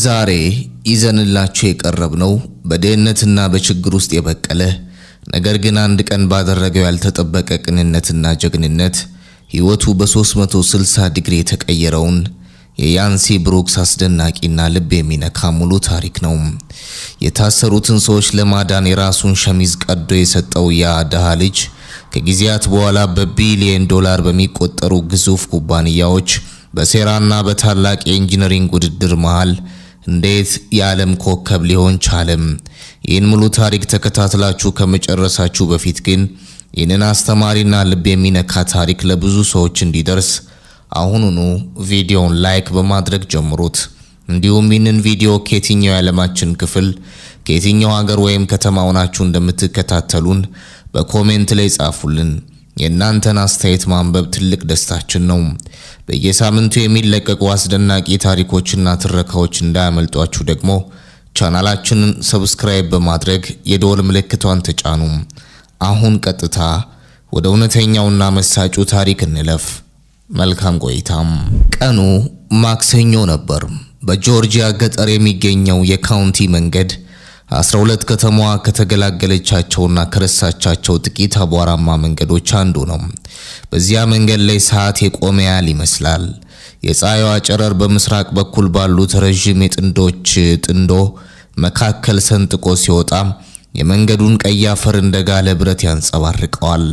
ዛሬ ይዘንላችሁ የቀረብነው በደህንነትና በችግር ውስጥ የበቀለ ነገር ግን አንድ ቀን ባደረገው ያልተጠበቀ ቅንነትና ጀግንነት ህይወቱ በ360 ዲግሪ የተቀየረውን የያንሲ ብሩክስ አስደናቂና ልብ የሚነካ ሙሉ ታሪክ ነው። የታሰሩትን ሰዎች ለማዳን የራሱን ሸሚዝ ቀዶ የሰጠው ያ ደሃ ልጅ ከጊዜያት በኋላ በቢሊየን ዶላር በሚቆጠሩ ግዙፍ ኩባንያዎች በሴራና በታላቅ የኢንጂነሪንግ ውድድር መሃል እንዴት የዓለም ኮከብ ሊሆን ቻለም? ይህን ሙሉ ታሪክ ተከታትላችሁ ከመጨረሳችሁ በፊት ግን ይህንን አስተማሪና ልብ የሚነካ ታሪክ ለብዙ ሰዎች እንዲደርስ አሁኑኑ ቪዲዮውን ላይክ በማድረግ ጀምሩት። እንዲሁም ይህንን ቪዲዮ ከየትኛው የዓለማችን ክፍል ከየትኛው ሀገር ወይም ከተማ ሆናችሁ እንደምትከታተሉን በኮሜንት ላይ ጻፉልን። የእናንተን አስተያየት ማንበብ ትልቅ ደስታችን ነው። በየሳምንቱ የሚለቀቁ አስደናቂ ታሪኮችና ትረካዎች እንዳያመልጧችሁ ደግሞ ቻናላችንን ሰብስክራይብ በማድረግ የደወል ምልክቷን ተጫኑ። አሁን ቀጥታ ወደ እውነተኛውና መሳጩ ታሪክ እንለፍ። መልካም ቆይታም። ቀኑ ማክሰኞ ነበር። በጆርጂያ ገጠር የሚገኘው የካውንቲ መንገድ 12 ከተማዋ ከተገላገለቻቸውና ከረሳቻቸው ጥቂት አቧራማ መንገዶች አንዱ ነው። በዚያ መንገድ ላይ ሰዓት የቆመ ያህል ይመስላል። የፀሐይዋ ጨረር በምስራቅ በኩል ባሉት ረዥም የጥንዶች ጥንዶ መካከል ሰንጥቆ ሲወጣ የመንገዱን ቀይ አፈር እንደ ጋለ ብረት ያንጸባርቀዋል።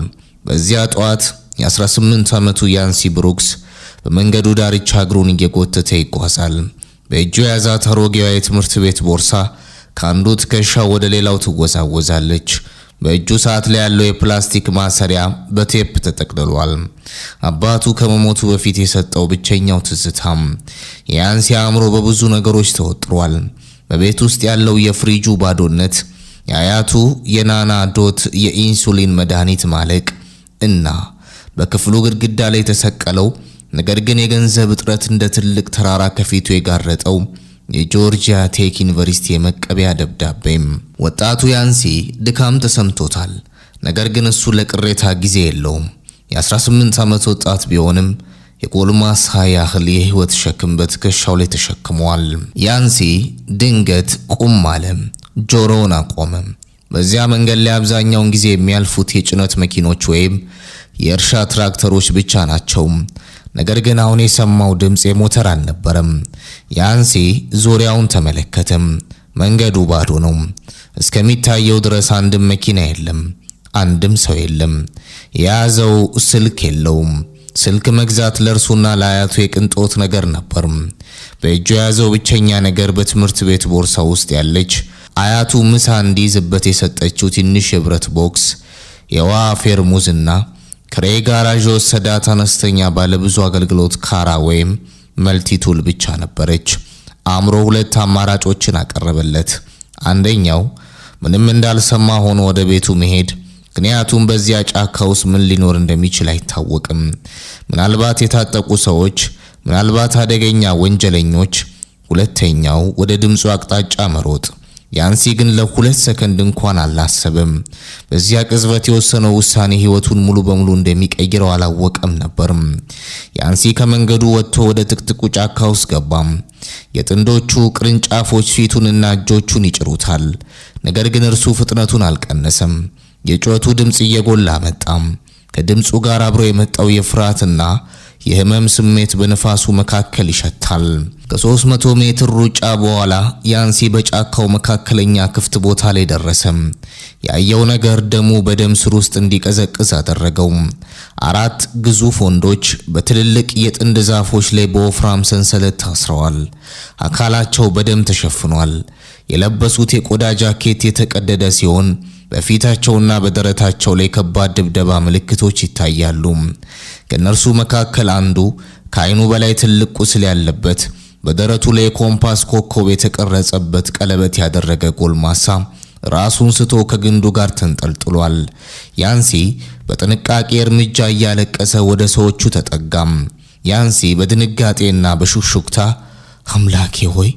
በዚያ ጠዋት የ18 ዓመቱ ያንሲ ብሩክስ በመንገዱ ዳርቻ እግሩን እየጎተተ ይጓዛል። በእጁ የያዛት አሮጌዋ የትምህርት ቤት ቦርሳ ከአንዱ ትከሻ ወደ ሌላው ትወዛወዛለች። በእጁ ሰዓት ላይ ያለው የፕላስቲክ ማሰሪያ በቴፕ ተጠቅልሏል። አባቱ ከመሞቱ በፊት የሰጠው ብቸኛው ትዝታም። የያንሲ አእምሮ በብዙ ነገሮች ተወጥሯል። በቤት ውስጥ ያለው የፍሪጁ ባዶነት፣ የአያቱ የናና ዶት የኢንሱሊን መድኃኒት ማለቅ እና በክፍሉ ግድግዳ ላይ የተሰቀለው ነገር ግን የገንዘብ እጥረት እንደ ትልቅ ተራራ ከፊቱ የጋረጠው የጆርጂያ ቴክ ዩኒቨርሲቲ የመቀበያ ደብዳቤም። ወጣቱ ያንሲ ድካም ተሰምቶታል። ነገር ግን እሱ ለቅሬታ ጊዜ የለውም። የ18 ዓመት ወጣት ቢሆንም የጎልማሳ ያህል የህይወት ሸክም በትከሻው ላይ ተሸክሟል። ያንሲ ድንገት ቁም አለ። ጆሮውን አቆመ። በዚያ መንገድ ላይ አብዛኛውን ጊዜ የሚያልፉት የጭነት መኪኖች ወይም የእርሻ ትራክተሮች ብቻ ናቸው። ነገር ግን አሁን የሰማው ድምጽ የሞተር አልነበረም። ያንሲ ዙሪያውን ተመለከተም። መንገዱ ባዶ ነው። እስከሚታየው ድረስ አንድም መኪና የለም፣ አንድም ሰው የለም። የያዘው ስልክ የለውም። ስልክ መግዛት ለእርሱና ለአያቱ የቅንጦት ነገር ነበር። በእጁ የያዘው ብቸኛ ነገር በትምህርት ቤት ቦርሳ ውስጥ ያለች አያቱ ምሳ እንዲይዝበት የሰጠችው ትንሽ የብረት ቦክስ፣ የውሃ ፌርሙዝና ከሬ ጋራዥ ወሰዳት አነስተኛ ባለብዙ አገልግሎት ካራ ወይም መልቲቱል ብቻ ነበረች። አእምሮ ሁለት አማራጮችን አቀረበለት። አንደኛው ምንም እንዳልሰማ ሆኖ ወደ ቤቱ መሄድ፣ ምክንያቱም በዚያ ጫካ ውስጥ ምን ሊኖር እንደሚችል አይታወቅም። ምናልባት የታጠቁ ሰዎች፣ ምናልባት አደገኛ ወንጀለኞች። ሁለተኛው ወደ ድምፁ አቅጣጫ መሮጥ። ያንሲ ግን ለ2 ሰከንድ እንኳን አላሰበም። በዚያ ቅጽበት የወሰነው ውሳኔ ህይወቱን ሙሉ በሙሉ እንደሚቀይረው አላወቀም ነበር። ያንሲ ከመንገዱ ወጥቶ ወደ ጥቅጥቁ ጫካ ውስጥ ገባም። የጥንዶቹ ቅርንጫፎች ፊቱንና እጆቹን ይጭሩታል። ነገር ግን እርሱ ፍጥነቱን አልቀነሰም። የጩኸቱ ድምጽ እየጎላ መጣም። ከድምጹ ጋር አብሮ የመጣው የፍርሃትና የህመም ስሜት በነፋሱ መካከል ይሸታል። ከ300 ሜትር ሩጫ በኋላ ያንሲ በጫካው መካከለኛ ክፍት ቦታ ላይ ደረሰም። ያየው ነገር ደሙ በደም ስር ውስጥ እንዲቀዘቅዝ አደረገው። 4 ግዙፍ ወንዶች በትልልቅ የጥንድ ዛፎች ላይ በወፍራም ሰንሰለት ታስረዋል። አካላቸው በደም ተሸፍኗል። የለበሱት የቆዳ ጃኬት የተቀደደ ሲሆን በፊታቸውና በደረታቸው ላይ ከባድ ድብደባ ምልክቶች ይታያሉ። ከነርሱ መካከል አንዱ ከዓይኑ በላይ ትልቅ ቁስል ያለበት፣ በደረቱ ላይ የኮምፓስ ኮከብ የተቀረጸበት ቀለበት ያደረገ ጎልማሳ ራሱን ስቶ ከግንዱ ጋር ተንጠልጥሏል። ያንሲ በጥንቃቄ እርምጃ እያለቀሰ ወደ ሰዎቹ ተጠጋም። ያንሲ በድንጋጤና በሹክሹክታ አምላኬ ሆይ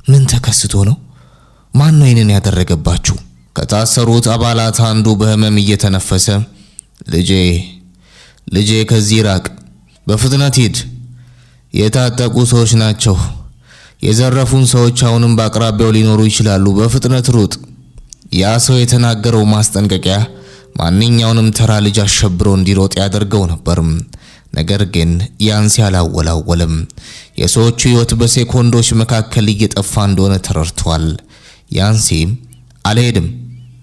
ምን ተከስቶ ነው? ማን ነው ይህንን ያደረገባችሁ? ከታሰሩት አባላት አንዱ በህመም እየተነፈሰ ልጄ ከዚህ ራቅ፣ በፍጥነት ሂድ፣ የታጠቁ ሰዎች ናቸው፣ የዘረፉን ሰዎች አሁንም በአቅራቢያው ሊኖሩ ይችላሉ፣ በፍጥነት ሩጥ። ያ ሰው የተናገረው ማስጠንቀቂያ ማንኛውንም ተራ ልጅ አሸብሮ እንዲሮጥ ያደርገው ነበር። ነገር ግን ያንሲ አላወላወለም። የሰዎቹ ሕይወት በሴኮንዶች መካከል እየጠፋ እንደሆነ ተረድቷል። ያንሲ አልሄድም፣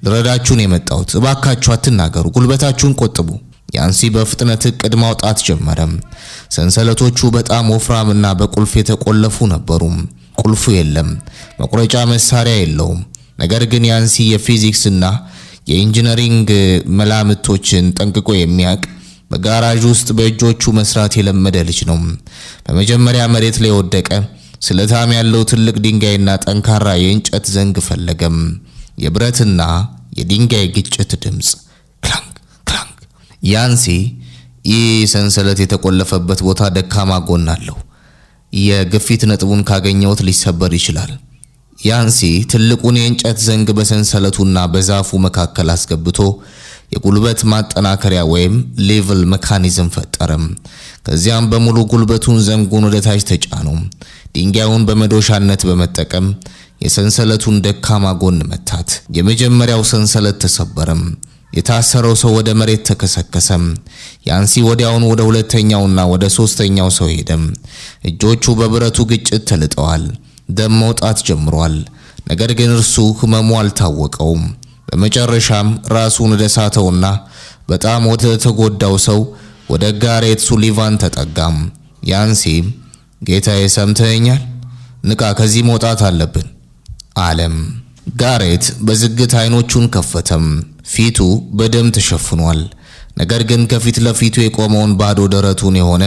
ልረዳችሁን የመጣሁት፣ እባካችሁ አትናገሩ፣ ጉልበታችሁን ቆጥቡ። ያንሲ በፍጥነት እቅድ ማውጣት ጀመረ። ሰንሰለቶቹ በጣም ወፍራምና በቁልፍ የተቆለፉ ነበሩ። ቁልፉ የለም፣ መቁረጫ መሳሪያ የለውም። ነገር ግን ያንሲ የፊዚክስና የኢንጂነሪንግ መላምቶችን ጠንቅቆ የሚያውቅ በጋራዥ ውስጥ በእጆቹ መስራት የለመደ ልጅ ነው። በመጀመሪያ መሬት ላይ ወደቀ። ስለታም ያለው ትልቅ ድንጋይና ጠንካራ የእንጨት ዘንግ ፈለገም። የብረትና የድንጋይ ግጭት ድምጽ ክላንክ ክላንክ። ያንሲ ይህ ሰንሰለት የተቆለፈበት ቦታ ደካማ ጎን አለው። የግፊት ነጥቡን ካገኘውት ሊሰበር ይችላል። ያንሲ ትልቁን የእንጨት ዘንግ በሰንሰለቱና በዛፉ መካከል አስገብቶ የጉልበት ማጠናከሪያ ወይም ሌቭል ሜካኒዝም ፈጠረም። ከዚያም በሙሉ ጉልበቱን ዘንጉን ወደ ታች ተጫነው። ድንጋዩን በመዶሻነት በመጠቀም የሰንሰለቱን ደካማ ጎን መታት። የመጀመሪያው ሰንሰለት ተሰበረም። የታሰረው ሰው ወደ መሬት ተከሰከሰም። ያንሲ ወዲያውኑ ወደ ሁለተኛውና ወደ ሶስተኛው ሰው ሄደም። እጆቹ በብረቱ ግጭት ተልጠዋል። ደም መውጣት ጀምሯል። ነገር ግን እርሱ ህመሙ አልታወቀውም። በመጨረሻም ራሱን ወደ ሳተውና በጣም ወደ ተጎዳው ሰው ወደ ጋሬት ሱሊቫን ተጠጋም። ያንሲ ጌታዬ ሰምተኛል? ንቃ፣ ከዚህ መውጣት አለብን አለም። ጋሬት በዝግታ አይኖቹን ከፈተም። ፊቱ በደም ተሸፍኗል። ነገር ግን ከፊት ለፊቱ የቆመውን ባዶ ደረቱን የሆነ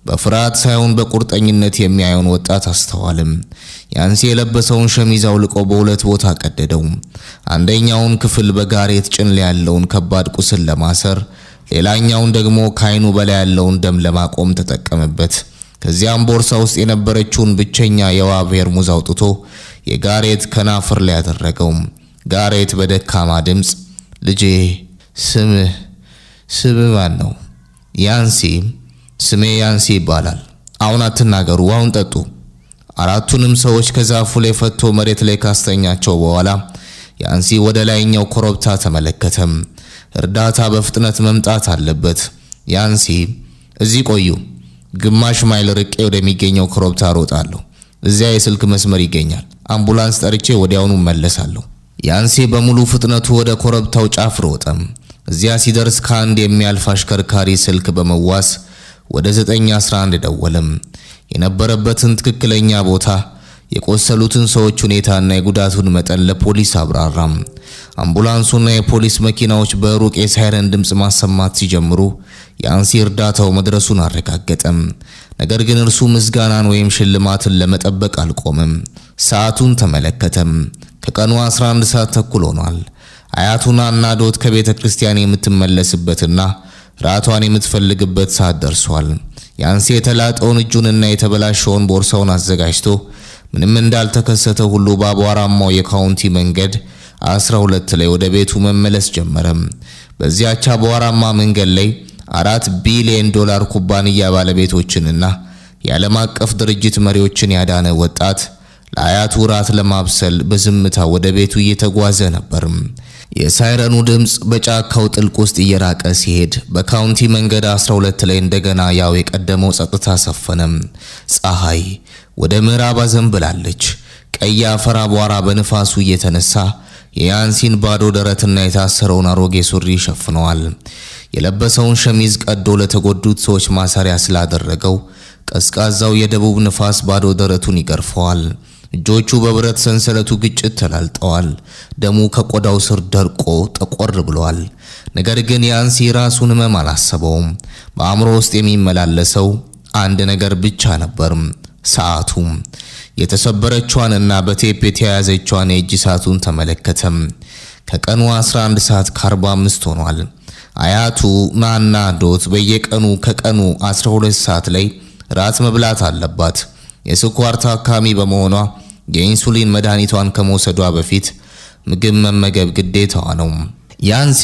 በፍርሃት ሳይሆን በቁርጠኝነት የሚያየውን ወጣት አስተዋልም። ያንሲ የለበሰውን ሸሚዝ አውልቆ በሁለት ቦታ ቀደደው። አንደኛውን ክፍል በጋሬት ጭን ላይ ያለውን ከባድ ቁስል ለማሰር፣ ሌላኛውን ደግሞ ከዓይኑ በላይ ያለውን ደም ለማቆም ተጠቀመበት። ከዚያም ቦርሳ ውስጥ የነበረችውን ብቸኛ የውሃ ፔርሙዝ አውጥቶ የጋሬት ከናፍር ላይ ያደረገው። ጋሬት በደካማ ድምጽ ልጄ ስምህ ማን ነው? ያንሲ ስሜ ያንሲ ይባላል። አሁን አትናገሩ፣ አሁን ጠጡ። አራቱንም ሰዎች ከዛፉ ላይ ፈቶ መሬት ላይ ካስተኛቸው በኋላ ያንሲ ወደ ላይኛው ኮረብታ ተመለከተም። እርዳታ በፍጥነት መምጣት አለበት። ያንሲ እዚህ ቆዩ፣ ግማሽ ማይል ርቄ ወደሚገኘው ኮረብታ ሮጣለሁ። እዚያ የስልክ መስመር ይገኛል። አምቡላንስ ጠርቼ ወዲያውኑ መለሳለሁ። ያንሲ በሙሉ ፍጥነቱ ወደ ኮረብታው ጫፍ ሮጠም። እዚያ ሲደርስ ከአንድ የሚያልፍ አሽከርካሪ ስልክ በመዋስ ወደ 911 ደወለም። የነበረበትን ትክክለኛ ቦታ፣ የቆሰሉትን ሰዎች ሁኔታና የጉዳቱን መጠን ለፖሊስ አብራራም። አምቡላንሱና የፖሊስ መኪናዎች በሩቅ የሳይረን ድምጽ ማሰማት ሲጀምሩ ያንሲ እርዳታው መድረሱን አረጋገጠም። ነገር ግን እርሱ ምስጋናን ወይም ሽልማትን ለመጠበቅ አልቆመም። ሰዓቱን ተመለከተም። ከቀኑ 11 ሰዓት ተኩል ሆኗል። አያቱና እናዶት ከቤተ ክርስቲያን የምትመለስበትና ራቷን የምትፈልግበት ሰዓት ደርሷል። ያንሲ የተላጠውን እጁንና የተበላሸውን ቦርሳውን አዘጋጅቶ ምንም እንዳልተከሰተ ሁሉ በአቧራማው የካውንቲ መንገድ 12 ላይ ወደ ቤቱ መመለስ ጀመረ። በዚያች አቧራማ መንገድ ላይ $4 ቢሊዮን ኩባንያ ባለቤቶችንና የዓለም አቀፍ ድርጅት መሪዎችን ያዳነ ወጣት ለአያቱ ራት ለማብሰል በዝምታ ወደ ቤቱ እየተጓዘ ነበር። የሳይረኑ ድምጽ በጫካው ጥልቅ ውስጥ እየራቀ ሲሄድ በካውንቲ መንገድ 12 ላይ እንደገና ያው የቀደመው ጸጥታ ሰፈነም። ፀሐይ ወደ ምዕራብ አዘንብላለች። ቀይ አፈር አቧራ በንፋሱ እየተነሳ የያንሲን ባዶ ደረትና የታሰረውን አሮጌ ሱሪ ሸፍነዋል። የለበሰውን ሸሚዝ ቀዶ ለተጎዱት ሰዎች ማሰሪያ ስላደረገው ቀዝቃዛው የደቡብ ንፋስ ባዶ ደረቱን ይገርፈዋል። እጆቹ በብረት ሰንሰለቱ ግጭት ተላልጠዋል። ደሙ ከቆዳው ስር ደርቆ ጠቆር ብሏል። ነገር ግን ያንሲ ራሱን ህመም አላሰበውም። በአእምሮ ውስጥ የሚመላለሰው አንድ ነገር ብቻ ነበር፣ ሰዓቱ። የተሰበረችዋንና በቴፕ የተያያዘችዋን የእጅ ሰዓቱን ተመለከተም። ከቀኑ 11 ሰዓት ከ45 ሆኗል። አያቱ ናና ዶት በየቀኑ ከቀኑ 12 ሰዓት ላይ ራት መብላት አለባት። የስኳር ታካሚ በመሆኗ የኢንሱሊን መድኃኒቷን ከመውሰዷ በፊት ምግብ መመገብ ግዴታዋ ነው። ያንሲ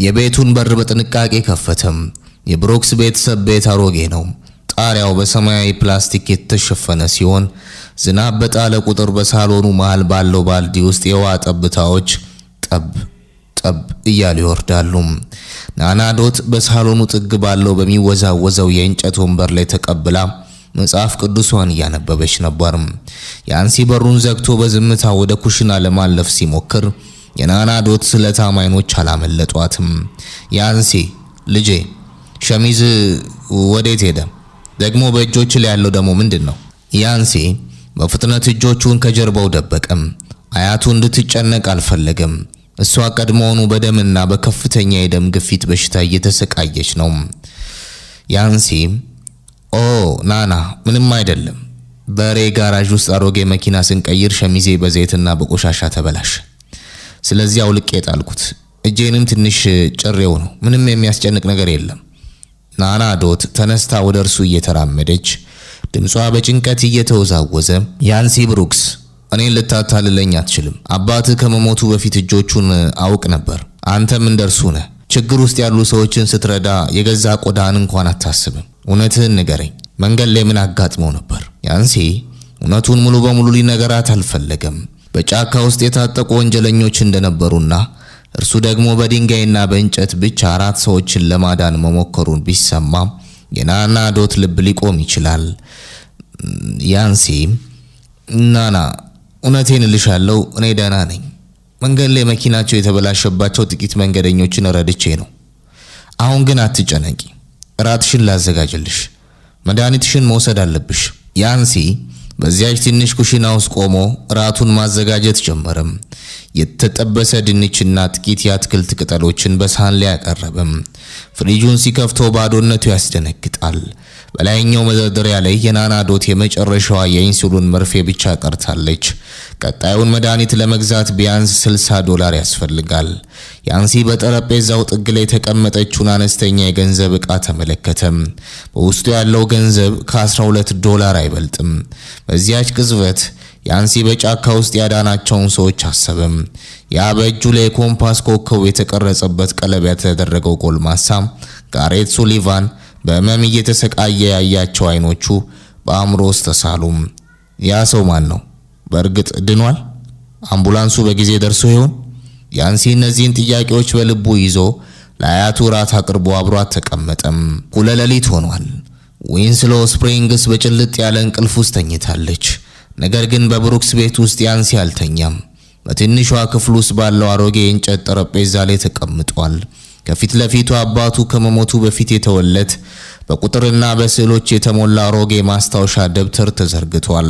የቤቱን በር በጥንቃቄ ከፈተም። የብሮክስ ቤተሰብ ቤት አሮጌ ነው። ጣሪያው በሰማያዊ ፕላስቲክ የተሸፈነ ሲሆን ዝናብ በጣለ ቁጥር በሳሎኑ መሃል ባለው ባልዲ ውስጥ የውሃ ጠብታዎች ጠብ ጠብ እያሉ ይወርዳሉ። ናናዶት በሳሎኑ ጥግ ባለው በሚወዛወዘው የእንጨት ወንበር ላይ ተቀብላ መጽሐፍ ቅዱሷን እያነበበች ነበር። ያንሲ በሩን ዘግቶ በዝምታ ወደ ኩሽና ለማለፍ ሲሞክር የናናዶት ስለታም አይኖች አላመለጧትም። ያንሲ ልጄ፣ ሸሚዝ ወዴት ሄደ? ደግሞ በእጆች ላይ ያለው ደግሞ ምንድነው? ያንሲ በፍጥነት እጆቹን ከጀርባው ደበቀም። አያቱ እንድትጨነቅ አልፈለገም። እሷ ቀድሞውኑ በደምና በከፍተኛ የደም ግፊት በሽታ እየተሰቃየች ነው። ያንሲ ኦ ናና፣ ምንም አይደለም። በሬ ጋራዥ ውስጥ አሮጌ መኪና ስንቀይር ሸሚዜ በዘይትና በቆሻሻ ተበላሸ። ስለዚህ አውልቄ ጣልኩት። እጄንም ትንሽ ጭሬው ነው። ምንም የሚያስጨንቅ ነገር የለም። ናናዶት ተነስታ ወደ እርሱ እየተራመደች ድምጿ በጭንቀት እየተወዛወዘ ያንሲ ብሩክስ፣ እኔን ልታታልለኝ አትችልም። አባትህ ከመሞቱ በፊት እጆቹን አውቅ ነበር። አንተም እንደርሱ ነህ። ችግር ውስጥ ያሉ ሰዎችን ስትረዳ የገዛ ቆዳን እንኳን አታስብም። እውነትህን ንገረኝ፣ መንገድ ላይ ምን አጋጥመው ነበር? ያንሲ እውነቱን ሙሉ በሙሉ ሊነገራት አልፈለገም። በጫካ ውስጥ የታጠቁ ወንጀለኞች እንደነበሩና እርሱ ደግሞ በድንጋይና በእንጨት ብቻ 4 ሰዎችን ለማዳን መሞከሩን ቢሰማ የናናዶት ልብ ሊቆም ይችላል። ያንሲ ናና፣ እውነቴን እልሻለሁ፣ እኔ ደህና ነኝ። መንገድ ላይ መኪናቸው የተበላሸባቸው ጥቂት መንገደኞችን ረድቼ ነው። አሁን ግን አትጨነቂ። እራትሽን ላዘጋጅልሽ። መድኃኒትሽን መውሰድ አለብሽ። ያንሲ በዚያች ትንሽ ኩሽና ውስጥ ቆሞ እራቱን ማዘጋጀት ጀመረም። የተጠበሰ ድንችና ጥቂት የአትክልት ቅጠሎችን በሳህን ላይ አቀረበም። ፍሪጁን ሲከፍተው ባዶነቱ ያስደነግጣል። በላይኛው መደርደሪያ ላይ የናናዶት የመጨረሻዋ የኢንሱሊን መርፌ ብቻ ቀርታለች። ቀጣዩን መድኃኒት ለመግዛት ቢያንስ $60 ያስፈልጋል። ያንሲ በጠረጴዛው ጥግ ላይ የተቀመጠችውን አነስተኛ የገንዘብ ዕቃ ተመለከተ። በውስጡ ያለው ገንዘብ $12 አይበልጥም። በዚያች ቅጽበት ያንሲ በጫካ ውስጥ ያዳናቸውን ሰዎች አሰበም። ያ በእጁ ላይ የኮምፓስ ኮከብ የተቀረጸበት ቀለበት ያደረገው ጎልማሳ ጋሬት ሱሊቫን በህመም እየተሰቃየ ያያቸው አይኖቹ በአእምሮ ውስጥ ተሳሉ። ያ ሰው ማን ነው? በእርግጥ ድኗል? አምቡላንሱ በጊዜ ደርሶ ይሆን? ያንሲ እነዚህን ጥያቄዎች በልቡ ይዞ ለአያቱ ራት አቅርቦ አብሯት ተቀመጠም። እኩለ ሌሊት ሆኗል። ዊንስሎ ስፕሪንግስ በጭልጥ ያለ እንቅልፍ ውስጥ ተኝታለች። ነገር ግን በብሩክስ ቤት ውስጥ ያንሲ አልተኛም። በትንሿ ክፍል ውስጥ ባለው አሮጌ የእንጨት ጠረጴዛ ላይ ተቀምጧል። ከፊት ለፊቱ አባቱ ከመሞቱ በፊት የተወለት በቁጥርና በስዕሎች የተሞላ አሮጌ ማስታወሻ ደብተር ተዘርግቷል።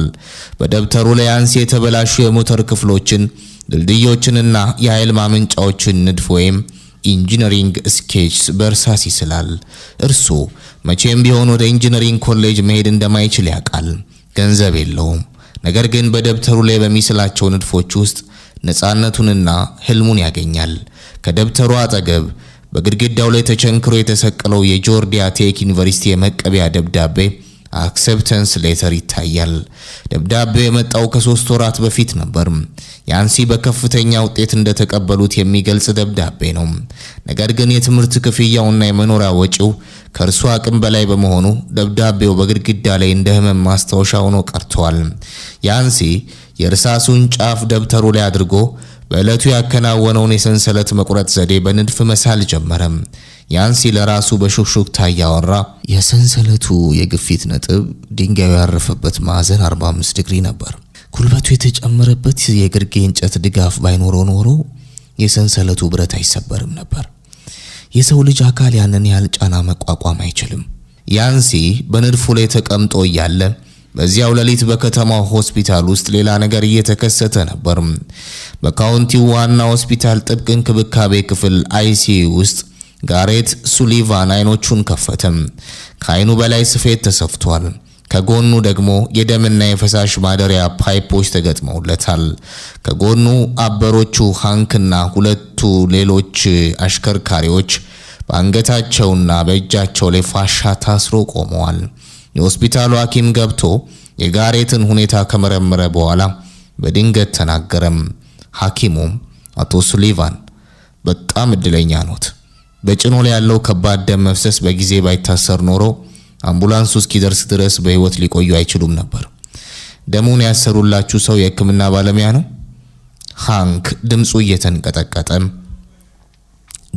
በደብተሩ ላይ ያንሲ የተበላሹ የሞተር ክፍሎችን፣ ድልድዮችንና የኃይል ማመንጫዎችን ንድፍ ወይም ኢንጂነሪንግ ስኬችስ በእርሳስ ይስላል። እርሱ መቼም ቢሆን ወደ ኢንጂነሪንግ ኮሌጅ መሄድ እንደማይችል ያውቃል። ገንዘብ የለውም። ነገር ግን በደብተሩ ላይ በሚስላቸው ንድፎች ውስጥ ነፃነቱንና ህልሙን ያገኛል። ከደብተሩ አጠገብ በግድግዳው ላይ ተቸንክሮ የተሰቀለው የጆርጂያ ቴክ ዩኒቨርሲቲ የመቀበያ ደብዳቤ አክሰፕተንስ ሌተር ይታያል። ደብዳቤው የመጣው ከ3 ወራት በፊት ነበር። ያንሲ በከፍተኛ ውጤት እንደተቀበሉት የሚገልጽ ደብዳቤ ነው። ነገር ግን የትምህርት ክፍያውና የመኖሪያ ወጪው ከእርሱ አቅም በላይ በመሆኑ ደብዳቤው በግድግዳ ላይ እንደ ህመም ማስታወሻ ሆኖ ቀርቷል። ያንሲ የእርሳሱን ጫፍ ደብተሩ ላይ አድርጎ በዕለቱ ያከናወነውን የሰንሰለት መቁረጥ ዘዴ በንድፍ መሳል ጀመረ። ያንሲ ለራሱ በሹክሹክታ ያወራ፣ የሰንሰለቱ የግፊት ነጥብ ድንጋዩ ያረፈበት ማዕዘን 45 ዲግሪ ነበር። ጉልበቱ የተጨመረበት የግርጌ እንጨት ድጋፍ ባይኖረው ኖሮ የሰንሰለቱ ብረት አይሰበርም ነበር። የሰው ልጅ አካል ያንን ያህል ጫና መቋቋም አይችልም። ያንሲ በንድፉ ላይ ተቀምጦ እያለ በዚያው ሌሊት በከተማው ሆስፒታል ውስጥ ሌላ ነገር እየተከሰተ ነበር። በካውንቲው ዋና ሆስፒታል ጥብቅ እንክብካቤ ክፍል አይሲዩ ውስጥ ጋሬት ሱሊቫን አይኖቹን ከፈተም። ከአይኑ በላይ ስፌት ተሰፍቷል። ከጎኑ ደግሞ የደምና የፈሳሽ ማደሪያ ፓይፖች ተገጥመውለታል። ከጎኑ አበሮቹ ሃንክና 2 ሌሎች አሽከርካሪዎች በአንገታቸውና በእጃቸው ላይ ፋሻ ታስሮ ቆመዋል። የሆስፒታሉ ሐኪም ገብቶ የጋሬትን ሁኔታ ከመረመረ በኋላ በድንገት ተናገረም። ሐኪሙም አቶ ሱሊቫን በጣም እድለኛ ኖት። በጭኖ ላይ ያለው ከባድ ደም መፍሰስ በጊዜ ባይታሰር ኖሮ አምቡላንሱ እስኪደርስ ድረስ በህይወት ሊቆዩ አይችሉም ነበር። ደሙን ያሰሩላችሁ ሰው የሕክምና ባለሙያ ነው? ሃንክ ድምፁ እየተንቀጠቀጠ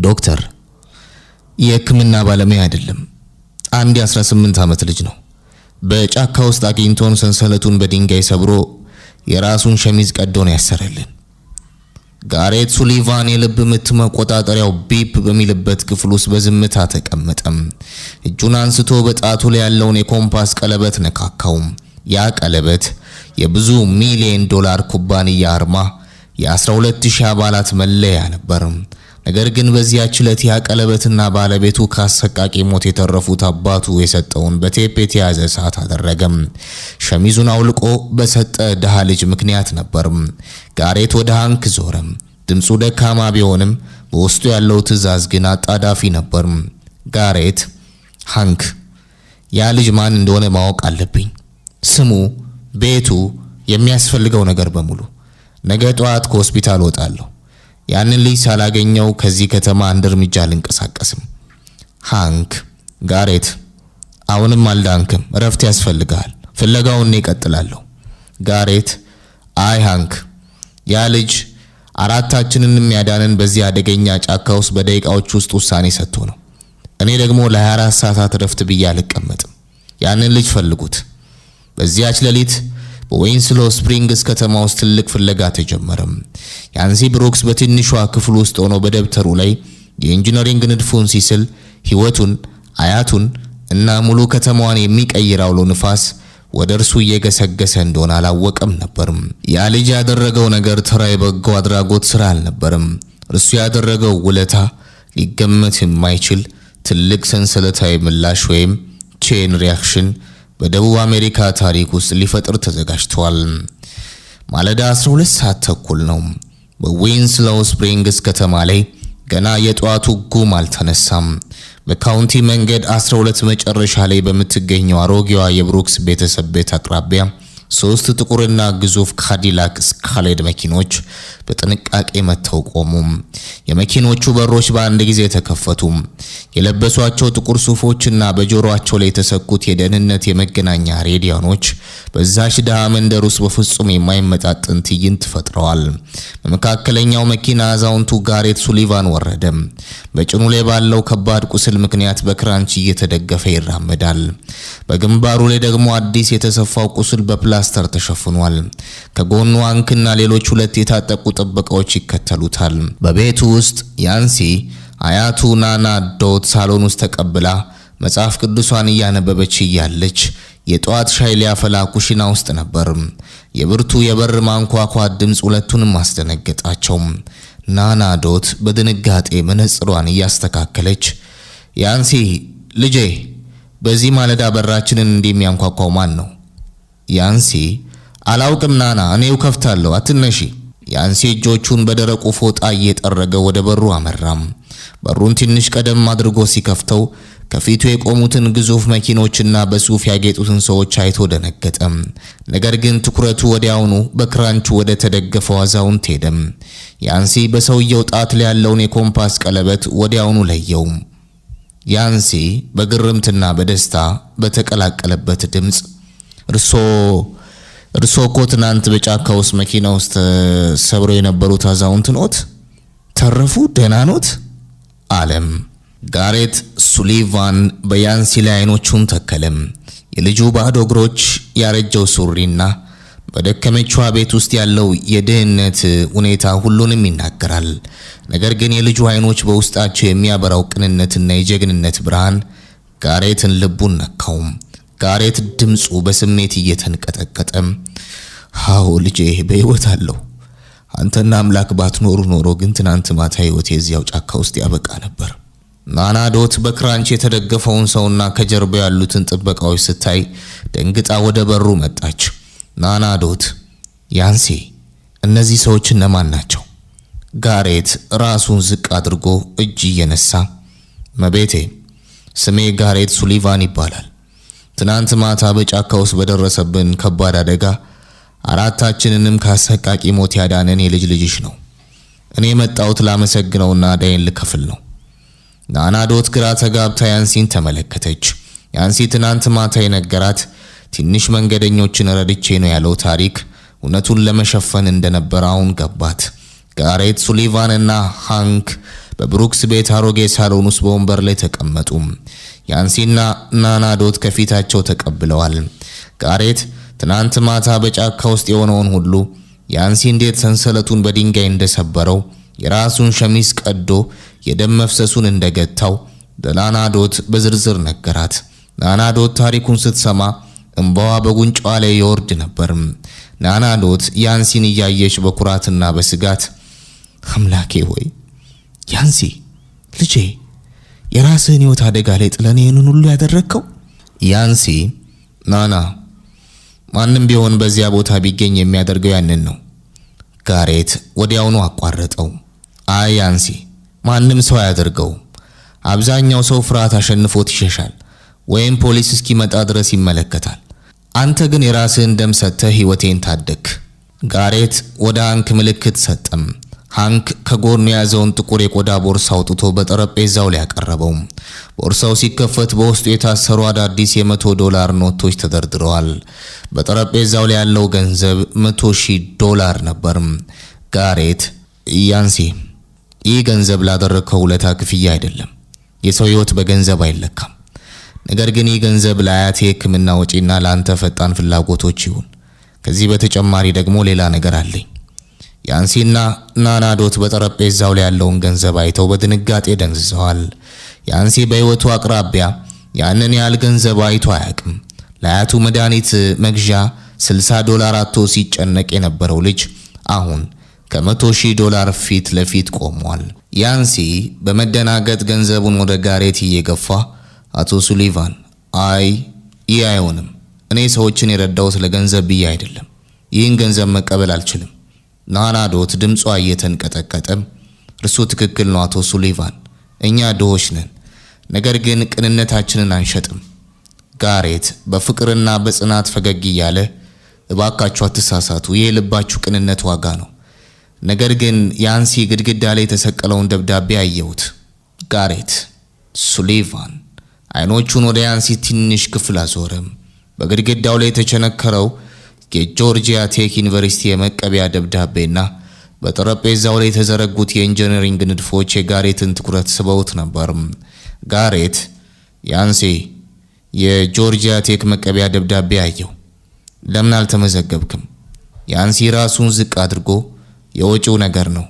ዶክተር፣ የሕክምና ባለሙያ አይደለም። አንድ የ18 ዓመት ልጅ ነው። በጫካ ውስጥ አግኝቶን ሰንሰለቱን በድንጋይ ሰብሮ የራሱን ሸሚዝ ቀዶ ነው ያሰረልን። ጋሬት ሱሊቫን የልብ ምት መቆጣጠሪያው ቢፕ በሚልበት ክፍል ውስጥ በዝምታ ተቀመጠም። እጁን አንስቶ በጣቱ ላይ ያለውን የኮምፓስ ቀለበት ነካካው። ያ ቀለበት የብዙ ሚሊዮን ዶላር ኩባንያ አርማ፣ የ12000 አባላት መለያ ነበር። ነገር ግን በዚያች ዕለት ያ ቀለበትና ባለቤቱ ካሰቃቂ ሞት የተረፉት አባቱ የሰጠውን በቴፕ የተያዘ ሰዓት አደረገም። ሸሚዙን አውልቆ በሰጠ ድሃ ልጅ ምክንያት ነበር። ጋሬት ወደ ሃንክ ዞረ። ድምፁ ደካማ ቢሆንም በውስጡ ያለው ትዕዛዝ ግን አጣዳፊ ነበር። ጋሬት፣ ሃንክ፣ ያ ልጅ ማን እንደሆነ ማወቅ አለብኝ። ስሙ፣ ቤቱ፣ የሚያስፈልገው ነገር በሙሉ። ነገ ጠዋት ከሆስፒታል ወጣለሁ። ያንን ልጅ ሳላገኘው ከዚህ ከተማ አንድ እርምጃ አልንቀሳቀስም። ሃንክ፣ ጋሬት፣ አሁንም አልዳንክም። እረፍት ያስፈልጋል። ፍለጋውን እቀጥላለሁ። ጋሬት፣ አይ ሃንክ፣ ያ ልጅ አራታችንንም ያዳነን በዚህ አደገኛ ጫካ ውስጥ በደቂቃዎች ውስጥ ውሳኔ ሰጥቶ ነው። እኔ ደግሞ ለ24 ሰዓታት እረፍት ብዬ አልቀመጥም። ያንን ልጅ ፈልጉት። በዚያች ሌሊት በዌንስሎ ስፕሪንግስ ከተማ ውስጥ ትልቅ ፍለጋ ተጀመረ። ያንሲ ብሩክስ በትንሿ ክፍል ውስጥ ሆኖ በደብተሩ ላይ የኢንጂነሪንግ ንድፉን ሲስል ሕይወቱን፣ አያቱን እና ሙሉ ከተማዋን የሚቀይር አውሎ ንፋስ ወደ እርሱ እየገሰገሰ እንደሆነ አላወቀም ነበር። ያ ልጅ ያደረገው ነገር ተራ የበጎ አድራጎት ስራ አልነበረም። እርሱ ያደረገው ውለታ ሊገመት የማይችል ትልቅ ሰንሰለታዊ ምላሽ ወይም ቼን ሪአክሽን በደቡብ አሜሪካ ታሪክ ውስጥ ሊፈጥር ተዘጋጅቷል። ማለዳ 12 ሰዓት ተኩል ነው። በዌንስሎው ስፕሪንግስ ከተማ ላይ ገና የጧቱ ጉም አልተነሳም። በካውንቲ መንገድ 12 መጨረሻ ላይ በምትገኘው አሮጌዋ የብሩክስ ቤተሰብ ቤት አቅራቢያ 3 ጥቁርና ግዙፍ ካዲላክ ስካሌድ መኪኖች በጥንቃቄ መተው ቆሙ። የመኪኖቹ በሮች በአንድ ጊዜ ተከፈቱ። የለበሷቸው ጥቁር ሱፎችና በጆሮአቸው ላይ የተሰኩት የደህንነት የመገናኛ ሬዲዮኖች በዛች ድሃ መንደር ውስጥ በፍጹም የማይመጣጠን ትዕይንት ፈጥረዋል። በመካከለኛው መኪና አዛውንቱ ጋሬት ሱሊቫን ወረደ። በጭኑ ላይ ባለው ከባድ ቁስል ምክንያት በክራንች እየተደገፈ ይራመዳል። በግንባሩ ላይ ደግሞ አዲስ የተሰፋው ቁስል በፕላስተር ተሸፍኗል። ከጎኑ ሃንክና ሌሎች 2 የታጠቁ ጥበቃዎች ይከተሉታል። በቤቱ ውስጥ ያንሲ አያቱ ናና ዶት ሳሎን ውስጥ ተቀብላ መጽሐፍ ቅዱሷን እያነበበች እያለች የጧት ሻይ ሊያፈላ ኩሽና ውስጥ ነበር። የብርቱ የበር ማንኳኳት ድምፅ ሁለቱንም አስደነገጣቸው። ናና ዶት በድንጋጤ መነጽሯን እያስተካከለች ያንሲ፣ ልጄ፣ በዚህ ማለዳ በራችንን እንደሚያንኳኳው ማን ነው? ያንሲ፣ አላውቅም ናና፣ እኔው ከፍታለሁ፣ አትነሺ። ያንሲ እጆቹን በደረቁ ፎጣ እየጠረገ ወደ በሩ አመራም። በሩን ትንሽ ቀደም አድርጎ ሲከፍተው ከፊቱ የቆሙትን ግዙፍ መኪኖችና በሱፍ ያጌጡትን ሰዎች አይቶ ደነገጠ። ነገር ግን ትኩረቱ ወዲያውኑ በክራንቹ ወደ ተደገፈው አዛውንት ሄደ። ያንሲ በሰውየው ጣት ላይ ያለውን የኮምፓስ ቀለበት ወዲያውኑ ለየው። ያንሲ በግርምትና በደስታ በተቀላቀለበት ድምፅ እርሶ እኮ ትናንት በጫካ ውስጥ መኪና ውስጥ ሰብረው የነበሩት አዛውንት ኖት? ተረፉ? ደህና ኖት? አለም። ጋሬት ሱሊቫን በያንሲ ላይ አይኖቹን ተከለም። የልጁ ባዶ እግሮች፣ ያረጀው ሱሪና በደከመችዋ ቤት ውስጥ ያለው የድህነት ሁኔታ ሁሉንም ይናገራል። ነገር ግን የልጁ አይኖች በውስጣቸው የሚያበራው ቅንነትና የጀግንነት ብርሃን ጋሬትን ልቡን ነካው። ጋሬት ድምፁ በስሜት እየተንቀጠቀጠ አዎ ልጄ በህይወት አለው። አንተና አምላክ ባትኖሩ ኖሮ ግን ትናንት ማታ ህይወቴ እዚያው ጫካ ውስጥ ያበቃ ነበር። ናና ዶት በክራንች የተደገፈውን ሰውና ከጀርባው ያሉትን ጥበቃዎች ስታይ ደንግጣ ወደ በሩ መጣች። ናና ዶት፣ ያንሲ፣ እነዚህ ሰዎች እነማን ናቸው? ጋሬት ራሱን ዝቅ አድርጎ እጅ እየነሳ መቤቴ፣ ስሜ ጋሬት ሱሊቫን ይባላል። ትናንት ማታ በጫካ ውስጥ በደረሰብን ከባድ አደጋ አራታችንንም ካሰቃቂ ሞት ያዳነን የልጅ ልጅሽ ነው። እኔ መጣሁት ላመሰግነውና ዳይን ልከፍል ነው። ናና ዶት ግራ ተጋብታ ያንሲን ተመለከተች። ያንሲ ትናንት ማታ የነገራት ትንሽ መንገደኞችን ረድቼ ነው ያለው ታሪክ እውነቱን ለመሸፈን እንደነበር አሁን ገባት። ጋሬት ሱሊቫን እና ሃንክ በብሩክስ ቤት አሮጌ ሳሎን ውስጥ በወንበር ላይ ተቀመጡ። ያንሲና ናና ዶት ከፊታቸው ተቀብለዋል። ጋሬት ትናንት ማታ በጫካ ውስጥ የሆነውን ሁሉ ያንሲ እንዴት ሰንሰለቱን በድንጋይ እንደሰበረው የራሱን ሸሚዝ ቀዶ የደም መፍሰሱን እንደገታው ለናና ዶት በዝርዝር ነገራት። ናና ዶት ታሪኩን ስትሰማ እንባዋ በጉንጯ ላይ ይወርድ ነበር። ናና ዶት ያንሲን እያየች በኩራትና በስጋት አምላኬ ሆይ ያንሲ ልጄ የራስህን ሕይወት አደጋ ላይ ጥለን ይህንን ሁሉ ያደረግከው? ያንሲ ናና ማንም ቢሆን በዚያ ቦታ ቢገኝ የሚያደርገው ያንን ነው። ጋሬት ወዲያውኑ አቋረጠው። አይ ያንሲ ማንም ሰው አያደርገው። አብዛኛው ሰው ፍርሃት አሸንፎት ይሸሻል ወይም ፖሊስ እስኪመጣ ድረስ ይመለከታል። አንተ ግን የራስህን ደም ሰጥተህ ሕይወቴን ታደግ። ጋሬት ወደ ሃንክ ምልክት ሰጠም። ሃንክ ከጎኑ የያዘውን ጥቁር የቆዳ ቦርሳ አውጥቶ በጠረጴዛው ላይ ያቀረበው። ቦርሳው ሲከፈት በውስጡ የታሰሩ አዳዲስ $100 ኖቶች ተደርድረዋል። በጠረጴዛው ላይ ያለው ገንዘብ $100,000 ነበር። ጋሬት ያንሲ ይህ ገንዘብ ላደረከው ውለታ ክፍያ አይደለም። የሰው ሕይወት በገንዘብ አይለካም። ነገር ግን ይህ ገንዘብ ለአያቴ ሕክምና ወጪና ለአንተ ፈጣን ፍላጎቶች ይሁን። ከዚህ በተጨማሪ ደግሞ ሌላ ነገር አለኝ። ያንሲና ናና ዶት በጠረጴዛው ላይ ያለውን ገንዘብ አይተው በድንጋጤ ደንዝዘዋል። ያንሲ በሕይወቱ አቅራቢያ ያንን ያህል ገንዘብ አይቶ አያውቅም። ለአያቱ መድኃኒት መግዣ $60 አጥቶ ሲጨነቅ የነበረው ልጅ አሁን $100,000 ፊት ለፊት ቆሟል። ያንሲ በመደናገጥ ገንዘቡን ወደ ጋሬት እየገፋ አቶ ሱሊቫን አይ ይህ አይሆንም። እኔ ሰዎችን የረዳሁት ለገንዘብ ብዬ አይደለም። ይህን ገንዘብ መቀበል አልችልም። ናና ዶት ድምጿ እየተንቀጠቀጠ እርሱ ትክክል ነው አቶ ሱሊቫን፣ እኛ ድሆች ነን፣ ነገር ግን ቅንነታችንን አንሸጥም። ጋሬት በፍቅርና በጽናት ፈገግ እያለ እባካችሁ አትሳሳቱ፣ ይህ ልባችሁ ቅንነት ዋጋ ነው። ነገር ግን ያንሲ ግድግዳ ላይ የተሰቀለውን ደብዳቤ አየሁት። ጋሬት ሱሊቫን አይኖቹን ወደ ያንሲ ትንሽ ክፍል አዞረም። በግድግዳው ላይ የተቸነከረው የጆርጂያ ቴክ ዩኒቨርሲቲ የመቀበያ ደብዳቤና በጠረጴዛው ላይ የተዘረጉት የኢንጂነሪንግ ንድፎች የጋሬትን ትኩረት ስበውት ነበር። ጋሬት ያንሲ የጆርጂያ ቴክ መቀበያ ደብዳቤ አየው። ለምን አልተመዘገብክም? ያንሲ ራሱን ዝቅ አድርጎ የወጪው ነገር ነው።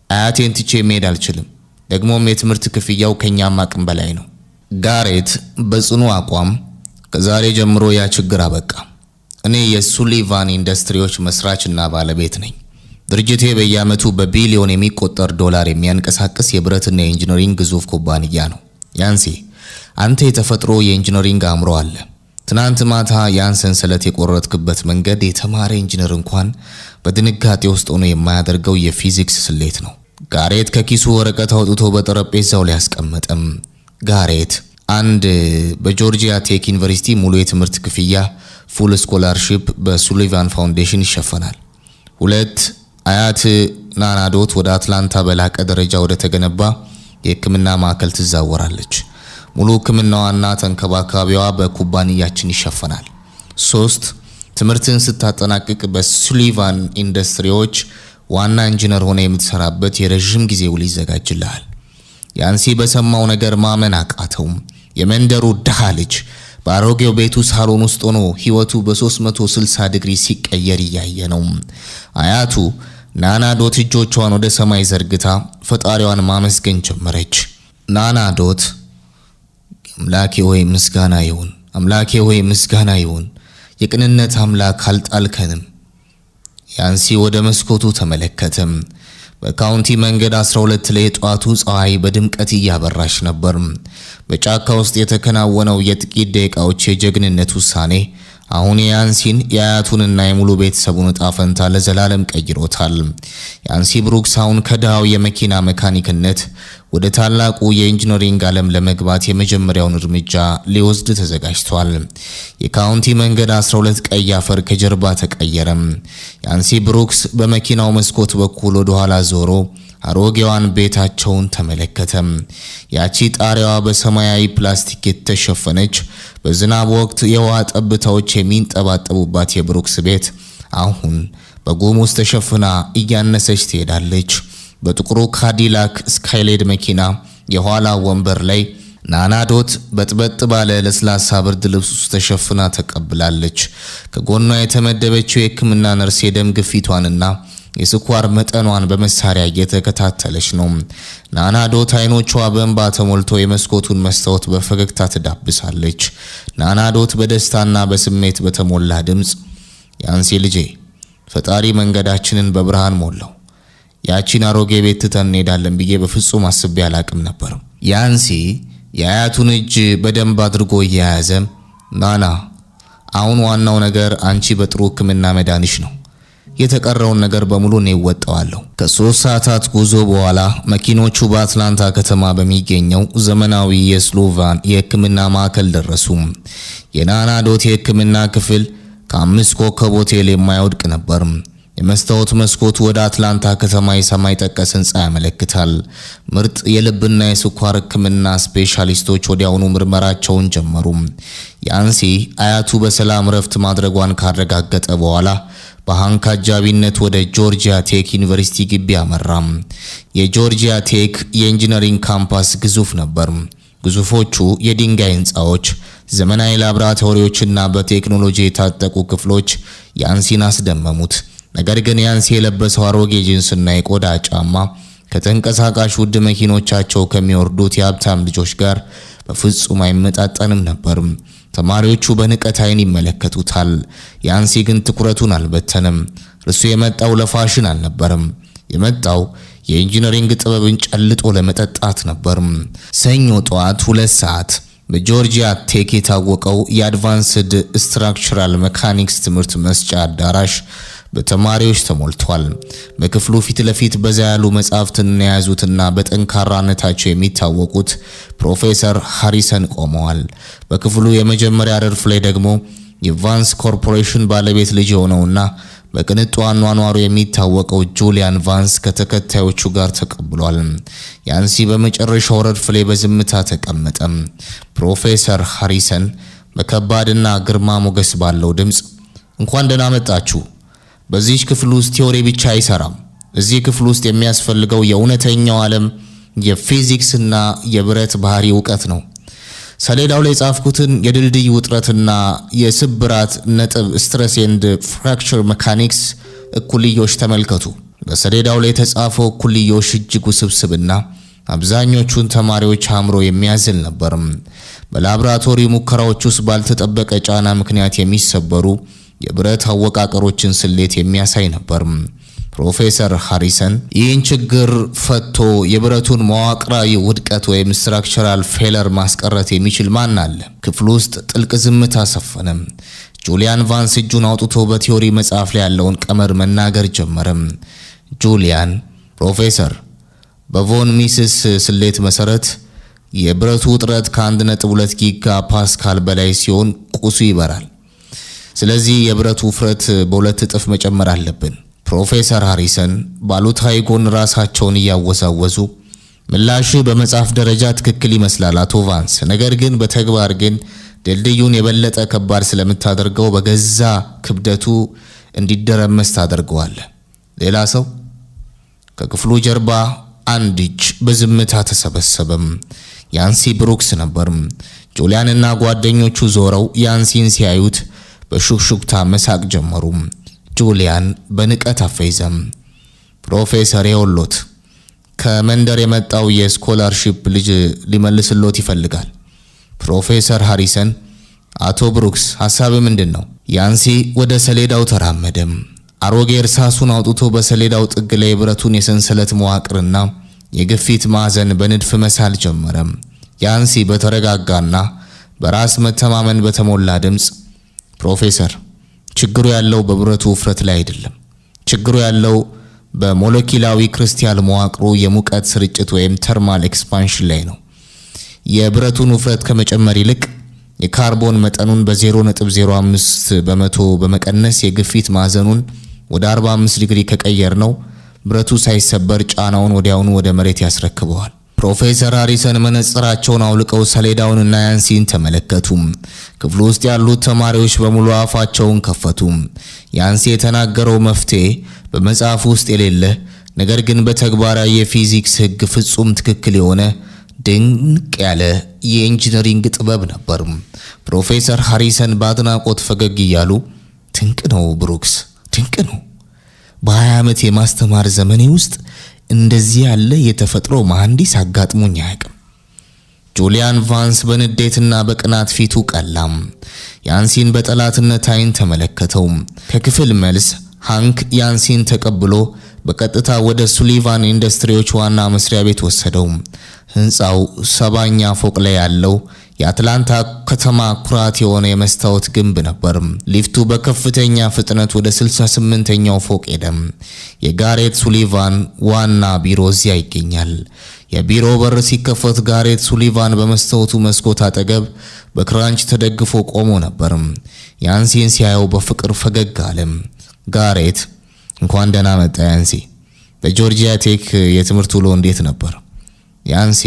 አያቴን ትቼ መሄድ አልችልም። ደግሞም የትምህርት ክፍያው ከኛም አቅም በላይ ነው። ጋሬት በጽኑ አቋም ከዛሬ ጀምሮ ያ ችግር አበቃ። እኔ የሱሊቫን ኢንዱስትሪዎች መስራችና ባለቤት ነኝ። ድርጅቴ በየዓመቱ በቢሊዮን የሚቆጠር ዶላር የሚያንቀሳቅስ የብረትና የኢንጂነሪንግ ግዙፍ ኩባንያ ነው። ያንሲ አንተ የተፈጥሮ የኢንጂነሪንግ አእምሮ አለ። ትናንት ማታ ያን ሰንሰለት የቆረጥክበት መንገድ የተማረ ኢንጂነር እንኳን በድንጋጤ ውስጥ ሆኖ የማያደርገው የፊዚክስ ስሌት ነው። ጋሬት ከኪሱ ወረቀት አውጥቶ በጠረጴዛው ላይ አስቀመጠም። ጋሬት አንድ በጆርጂያ ቴክ ዩኒቨርሲቲ ሙሉ የትምህርት ክፍያ ፉል ስኮላርሺፕ በሱሊቫን ፋውንዴሽን ይሸፈናል። 2 አያት ናና ዶት ወደ አትላንታ በላቀ ደረጃ ወደ ተገነባ የሕክምና ማዕከል ትዛወራለች። ሙሉ ሕክምናዋና ተንከባካቢዋ በኩባንያችን ይሸፈናል። 3 ትምህርትን ስታጠናቅቅ በሱሊቫን ኢንዱስትሪዎች ዋና ኢንጂነር ሆነ የምትሰራበት የረጅም ጊዜ ውል ይዘጋጅልሃል። ያንሲ በሰማው ነገር ማመን አቃተው። የመንደሩ ድሃ ልጅ በአሮጌው ቤቱ ሳሎን ውስጥ ሆኖ ሕይወቱ በ360 ዲግሪ ሲቀየር እያየ ነው። አያቱ ናና ዶት እጆቿን ወደ ሰማይ ዘርግታ ፈጣሪዋን ማመስገን ጀመረች። ናና ዶት አምላኬ ሆይ ምስጋና ይሁን፣ አምላኬ ሆይ ምስጋና ይሁን፣ የቅንነት አምላክ አልጣልከንም። ያንሲ ወደ መስኮቱ ተመለከተም። በካውንቲ መንገድ 12 ላይ የጧቱ ፀሐይ በድምቀት እያበራሽ ነበር። በጫካ ውስጥ የተከናወነው የጥቂት ደቂቃዎች የጀግንነት ውሳኔ አሁን ያንሲን የአያቱንና የሙሉ ቤተሰቡን ዕጣ ፈንታ ለዘላለም ቀይሮታል። ያንሲ ብሩክስ አሁን ከድሃው የመኪና መካኒክነት ወደ ታላቁ የኢንጂነሪንግ ዓለም ለመግባት የመጀመሪያውን እርምጃ ሊወስድ ተዘጋጅቷል። የካውንቲ መንገድ 12 ቀይ አፈር ከጀርባ ተቀየረ። ያንሲ ብሩክስ በመኪናው መስኮት በኩል ወደ ኋላ ዞሮ አሮጌዋን ቤታቸውን ተመለከተ። ያቺ ጣሪያዋ በሰማያዊ ፕላስቲክ የተሸፈነች በዝናብ ወቅት የውሃ ጠብታዎች የሚንጠባጠቡባት የብሩክስ ቤት አሁን በጉም ውስጥ ተሸፍና እያነሰች ትሄዳለች። በጥቁሩ ካዲላክ ስካይሌድ መኪና የኋላ ወንበር ላይ ናናዶት በጥበጥ ባለ ለስላሳ ብርድ ልብስ ውስጥ ተሸፍና ተቀብላለች። ከጎኗ የተመደበችው የሕክምና ነርስ የደም ግፊቷንና የስኳር መጠኗን በመሳሪያ እየተከታተለች ነው። ናናዶት አይኖቿ በእንባ ተሞልቶ የመስኮቱን መስታወት በፈገግታ ትዳብሳለች። ናናዶት በደስታና በስሜት በተሞላ ድምፅ ያንሲ ልጄ፣ ፈጣሪ መንገዳችንን በብርሃን ሞላው። ያቺን አሮጌ ቤት ትተን እንሄዳለን ብዬ በፍጹም አስቤ አላቅም ነበር። ያንሲ የአያቱን እጅ በደንብ አድርጎ እየያዘ ናና፣ አሁን ዋናው ነገር አንቺ በጥሩ ሕክምና መዳንሽ ነው። የተቀረውን ነገር በሙሉ እኔ እወጣዋለሁ። ከ3 ሰዓታት ጉዞ በኋላ መኪኖቹ በአትላንታ ከተማ በሚገኘው ዘመናዊ የስሎቫን የሕክምና ማዕከል ደረሱ። የናናዶት የሕክምና ክፍል ከ5 ኮከብ ሆቴል የማይወድቅ ነበር። የመስታወት መስኮቱ ወደ አትላንታ ከተማ የሰማይ ጠቀስ ህንጻ ያመለክታል። ምርጥ የልብና የስኳር ሕክምና ስፔሻሊስቶች ወዲያውኑ ምርመራቸውን ጀመሩ። ያንሲ አያቱ በሰላም ረፍት ማድረጓን ካረጋገጠ በኋላ በሃንክ አጃቢነት ወደ ጆርጂያ ቴክ ዩኒቨርሲቲ ግቢ አመራ። የጆርጂያ ቴክ የኢንጂነሪንግ ካምፓስ ግዙፍ ነበር። ግዙፎቹ የድንጋይ ህንጻዎች፣ ዘመናዊ ላቦራቶሪዎችና በቴክኖሎጂ የታጠቁ ክፍሎች ያንሲን አስደመሙት። ነገር ግን ያንሲ የለበሰው አሮጌ ጂንስና የቆዳ ጫማ ከተንቀሳቃሽ ውድ መኪኖቻቸው ከሚወርዱት የሀብታም ልጆች ጋር በፍጹም አይመጣጠንም ነበር። ተማሪዎቹ በንቀት አይን ይመለከቱታል። ያንሲ ግን ትኩረቱን አልበተንም። እርሱ የመጣው ለፋሽን አልነበረም። የመጣው የኢንጂነሪንግ ጥበብን ጨልጦ ለመጠጣት ነበር። ሰኞ ጠዋት 2 ሰዓት በጆርጂያ ቴክ የታወቀው የአድቫንስድ ስትራክቸራል ሜካኒክስ ትምህርት መስጫ አዳራሽ በተማሪዎች ተሞልቷል። በክፍሉ ፊት ለፊት በዛ ያሉ መጻሕፍትን የያዙትና በጠንካራነታቸው የሚታወቁት ፕሮፌሰር ሃሪሰን ቆመዋል። በክፍሉ የመጀመሪያ ረድፍ ላይ ደግሞ የቫንስ ኮርፖሬሽን ባለቤት ልጅ የሆነውና በቅንጡ አኗኗሩ የሚታወቀው ጁሊያን ቫንስ ከተከታዮቹ ጋር ተቀብሏል። ያንሲ በመጨረሻው ረድፍ ላይ በዝምታ ተቀመጠ። ፕሮፌሰር ሃሪሰን በከባድና ግርማ ሞገስ ባለው ድምፅ እንኳን ደህና መጣችሁ። በዚህ ክፍል ውስጥ ቲዮሪ ብቻ አይሰራም። እዚህ ክፍል ውስጥ የሚያስፈልገው የእውነተኛው ዓለም የፊዚክስና የብረት ባህሪ ዕውቀት ነው። ሰሌዳው ላይ የጻፍኩትን የድልድይ ውጥረትና የስብራት ነጥብ ስትረስ ኤንድ ፍራክቸር ሜካኒክስ እኩልዮሽ ተመልከቱ። በሰሌዳው ላይ የተጻፈው እኩልዮሽ እጅግ ውስብስብና አብዛኞቹን ተማሪዎች አእምሮ የሚያዝል ነበር። በላቦራቶሪ ሙከራዎች ውስጥ ባልተጠበቀ ጫና ምክንያት የሚሰበሩ የብረት አወቃቀሮችን ስሌት የሚያሳይ ነበር። ፕሮፌሰር ሃሪሰን ይህን ችግር ፈቶ የብረቱን መዋቅራዊ ውድቀት ወይም ስትራክቸራል ፌለር ማስቀረት የሚችል ማን አለ? ክፍሉ ውስጥ ጥልቅ ዝምታ ሰፈነ። ጁሊያን ቫንስ እጁን አውጥቶ በቲዮሪ መጽሐፍ ላይ ያለውን ቀመር መናገር ጀመረ። ጁሊያን፣ ፕሮፌሰር፣ በቮን ሚስስ ስሌት መሰረት የብረቱ ውጥረት ከ1.2 ጊጋ ፓስካል በላይ ሲሆን ቁሱ ይበራል። ስለዚህ የብረቱ ውፍረት በ2 እጥፍ መጨመር አለብን። ፕሮፌሰር ሃሪሰን ባሉታዊ ጎን ራሳቸውን እያወዛወዙ ምላሽ በመጽሐፍ ደረጃ ትክክል ይመስላል አቶ ቫንስ፣ ነገር ግን በተግባር ግን ድልድዩን የበለጠ ከባድ ስለምታደርገው በገዛ ክብደቱ እንዲደረመስ ታደርገዋለህ። ሌላ ሰው? ከክፍሉ ጀርባ አንድ እጅ በዝምታ ተሰበሰበም። ያንሲ ብሩክስ ነበር። ጁሊያንና ጓደኞቹ ዞረው ያንሲን ሲያዩት በሹክሹክታ መሳቅ ጀመሩ። ጁሊያን በንቀት አፈይዘም። ፕሮፌሰር የወሎት ከመንደር የመጣው የስኮላርሺፕ ልጅ ሊመልስሎት ይፈልጋል። ፕሮፌሰር ሃሪሰን አቶ ብሩክስ ሐሳብ ምንድን ነው? ያንሲ ወደ ሰሌዳው ተራመደም። አሮጌ እርሳሱን አውጥቶ በሰሌዳው ጥግ ላይ የብረቱን የሰንሰለት መዋቅርና የግፊት ማዕዘን በንድፍ መሳል ጀመረ። ያንሲ በተረጋጋና በራስ መተማመን በተሞላ ድምፅ ፕሮፌሰር፣ ችግሩ ያለው በብረቱ ውፍረት ላይ አይደለም። ችግሩ ያለው በሞለኪላዊ ክሪስታል መዋቅሩ የሙቀት ስርጭት ወይም ተርማል ኤክስፓንሽን ላይ ነው። የብረቱን ውፍረት ከመጨመር ይልቅ የካርቦን መጠኑን በ0.05 በመቶ በመቀነስ የግፊት ማዕዘኑን ወደ 45 ዲግሪ ከቀየር ነው ብረቱ ሳይሰበር ጫናውን ወዲያውኑ ወደ መሬት ያስረክበዋል። ፕሮፌሰር ሃሪሰን መነጽራቸውን አውልቀው ሰሌዳውንና ያንሲን ተመለከቱ። ክፍሉ ውስጥ ያሉት ተማሪዎች በሙሉ አፋቸውን ከፈቱ። ያንሲ የተናገረው መፍትሄ በመጽሐፍ ውስጥ የሌለ ነገር ግን በተግባራዊ የፊዚክስ ሕግ ፍጹም ትክክል የሆነ ድንቅ ያለ የኢንጂነሪንግ ጥበብ ነበር። ፕሮፌሰር ሃሪሰን በአድናቆት ፈገግ እያሉ ድንቅ ነው ብሩክስ፣ ድንቅ ነው። በ20 ዓመት የማስተማር ዘመኔ ውስጥ እንደዚህ ያለ የተፈጥሮ መሐንዲስ አጋጥሞኝ አያውቅም። ጁሊያን ቫንስ በንዴትና በቅናት ፊቱ ቀላም። ያንሲን በጠላትነት አይን ተመለከተው። ከክፍል መልስ ሃንክ ያንሲን ተቀብሎ በቀጥታ ወደ ሱሊቫን ኢንዱስትሪዎች ዋና መስሪያ ቤት ወሰደው። ህንፃው 70ኛ ፎቅ ላይ ያለው የአትላንታ ከተማ ኩራት የሆነ የመስታወት ግንብ ነበር። ሊፍቱ በከፍተኛ ፍጥነት ወደ 68ኛው ፎቅ ሄደ። የጋሬት ሱሊቫን ዋና ቢሮ እዚያ ይገኛል። የቢሮ በር ሲከፈት ጋሬት ሱሊቫን በመስታወቱ መስኮት አጠገብ በክራንች ተደግፎ ቆሞ ነበር። ያንሲን ሲያየው በፍቅር ፈገግ አለ። ጋሬት እንኳን ደህና መጣ ያንሲ። በጆርጂያ ቴክ የትምህርት ውሎ እንዴት ነበር? ያንሲ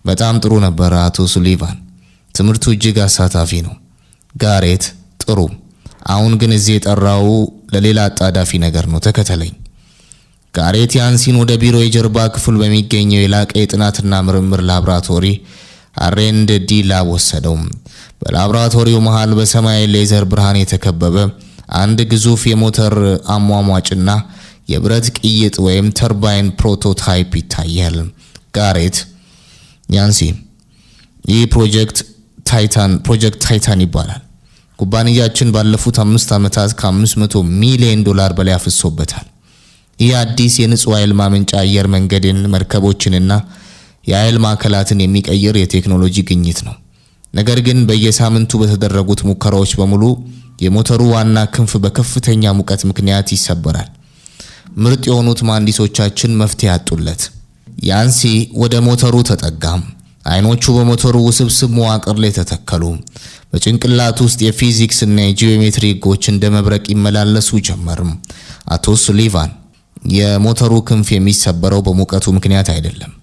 በጣም ጥሩ ነበር አቶ ሱሊቫን። ትምህርቱ እጅግ አሳታፊ ነው። ጋሬት ጥሩ። አሁን ግን እዚህ የጠራው ለሌላ አጣዳፊ ነገር ነው። ተከተለኝ። ጋሬት ያንሲን ወደ ቢሮ የጀርባ ክፍል በሚገኘው የላቀ የጥናትና ምርምር ላብራቶሪ R&D ላብ ወሰደው። በላብራቶሪው መሃል በሰማያዊ ሌዘር ብርሃን የተከበበ አንድ ግዙፍ የሞተር አሟሟጭና የብረት ቅይጥ ወይም ተርባይን ፕሮቶታይፕ ይታያል። ጋሬት ያንሲ ይህ ፕሮጀክት ታይታን ይባላል። ኩባንያችን ባለፉት 5 ዓመታት ከ500 ሚሊዮን ዶላር በላይ አፍሶበታል። ይህ አዲስ የንጹህ ኃይል ማመንጫ አየር መንገድን፣ መርከቦችንና የኃይል ማዕከላትን የሚቀይር የቴክኖሎጂ ግኝት ነው። ነገር ግን በየሳምንቱ በተደረጉት ሙከራዎች በሙሉ የሞተሩ ዋና ክንፍ በከፍተኛ ሙቀት ምክንያት ይሰበራል። ምርጥ የሆኑት መሐንዲሶቻችን መፍትሄ ያጡለት። ያንሲ ወደ ሞተሩ ተጠጋም። አይኖቹ በሞተሩ ውስብስብ መዋቅር ላይ ተተከሉ። በጭንቅላት ውስጥ የፊዚክስ እና የጂኦሜትሪ ሕጎች እንደ መብረቅ ይመላለሱ ጀመር። አቶ ሱሊቫን የሞተሩ ክንፍ የሚሰበረው በሙቀቱ ምክንያት አይደለም፣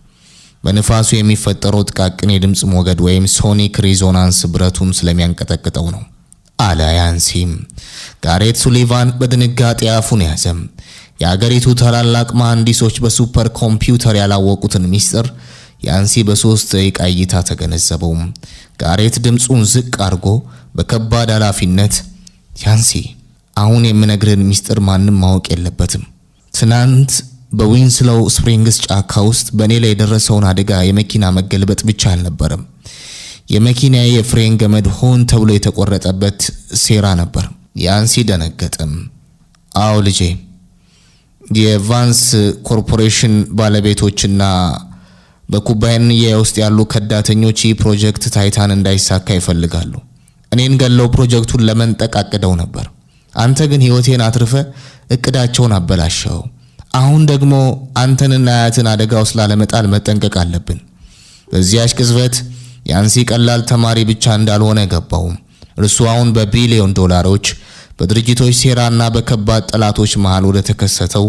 በንፋሱ የሚፈጠረው ጥቃቅን የድምጽ ሞገድ ወይም ሶኒክ ሪዞናንስ ብረቱን ስለሚያንቀጠቅጠው ነው አለ ያንሲ። ጋሬት ሱሊቫን በድንጋጤ አፉን ያዘ። የአገሪቱ ታላላቅ መሐንዲሶች በሱፐር ኮምፒውተር ያላወቁትን ሚስጥር ያንሲ በ3 ደቂቃ እይታ ተገነዘበው። ጋሬት ድምጹን ዝቅ አድርጎ በከባድ ኃላፊነት ያንሲ፣ አሁን የምነግርህን ሚስጥር ማንም ማወቅ የለበትም። ትናንት በዊንስሎው ስፕሪንግስ ጫካ ውስጥ በእኔ ላይ የደረሰውን አደጋ የመኪና መገልበጥ ብቻ አልነበረም። የመኪናዬ የፍሬን ገመድ ሆን ተብሎ የተቆረጠበት ሴራ ነበር። ያንሲ ደነገጠም። አዎ ልጄ፣ የቫንስ ኮርፖሬሽን ባለቤቶችና በኩባንያ ውስጥ ያሉ ከዳተኞች ይህ ፕሮጀክት ታይታን እንዳይሳካ ይፈልጋሉ። እኔን ገለው ፕሮጀክቱን ለመንጠቅ አቅደው ነበር። አንተ ግን ህይወቴን አትርፈ እቅዳቸውን አበላሸው። አሁን ደግሞ አንተንና አያትን አደጋ ውስጥ ላለመጣል መጠንቀቅ አለብን። በዚያች ቅጽበት ያንሲ ቀላል ተማሪ ብቻ እንዳልሆነ ገባው። እርሱ አሁን በቢሊዮን ዶላሮች በድርጅቶች ሴራና በከባድ ጠላቶች መሃል ወደ ተከሰተው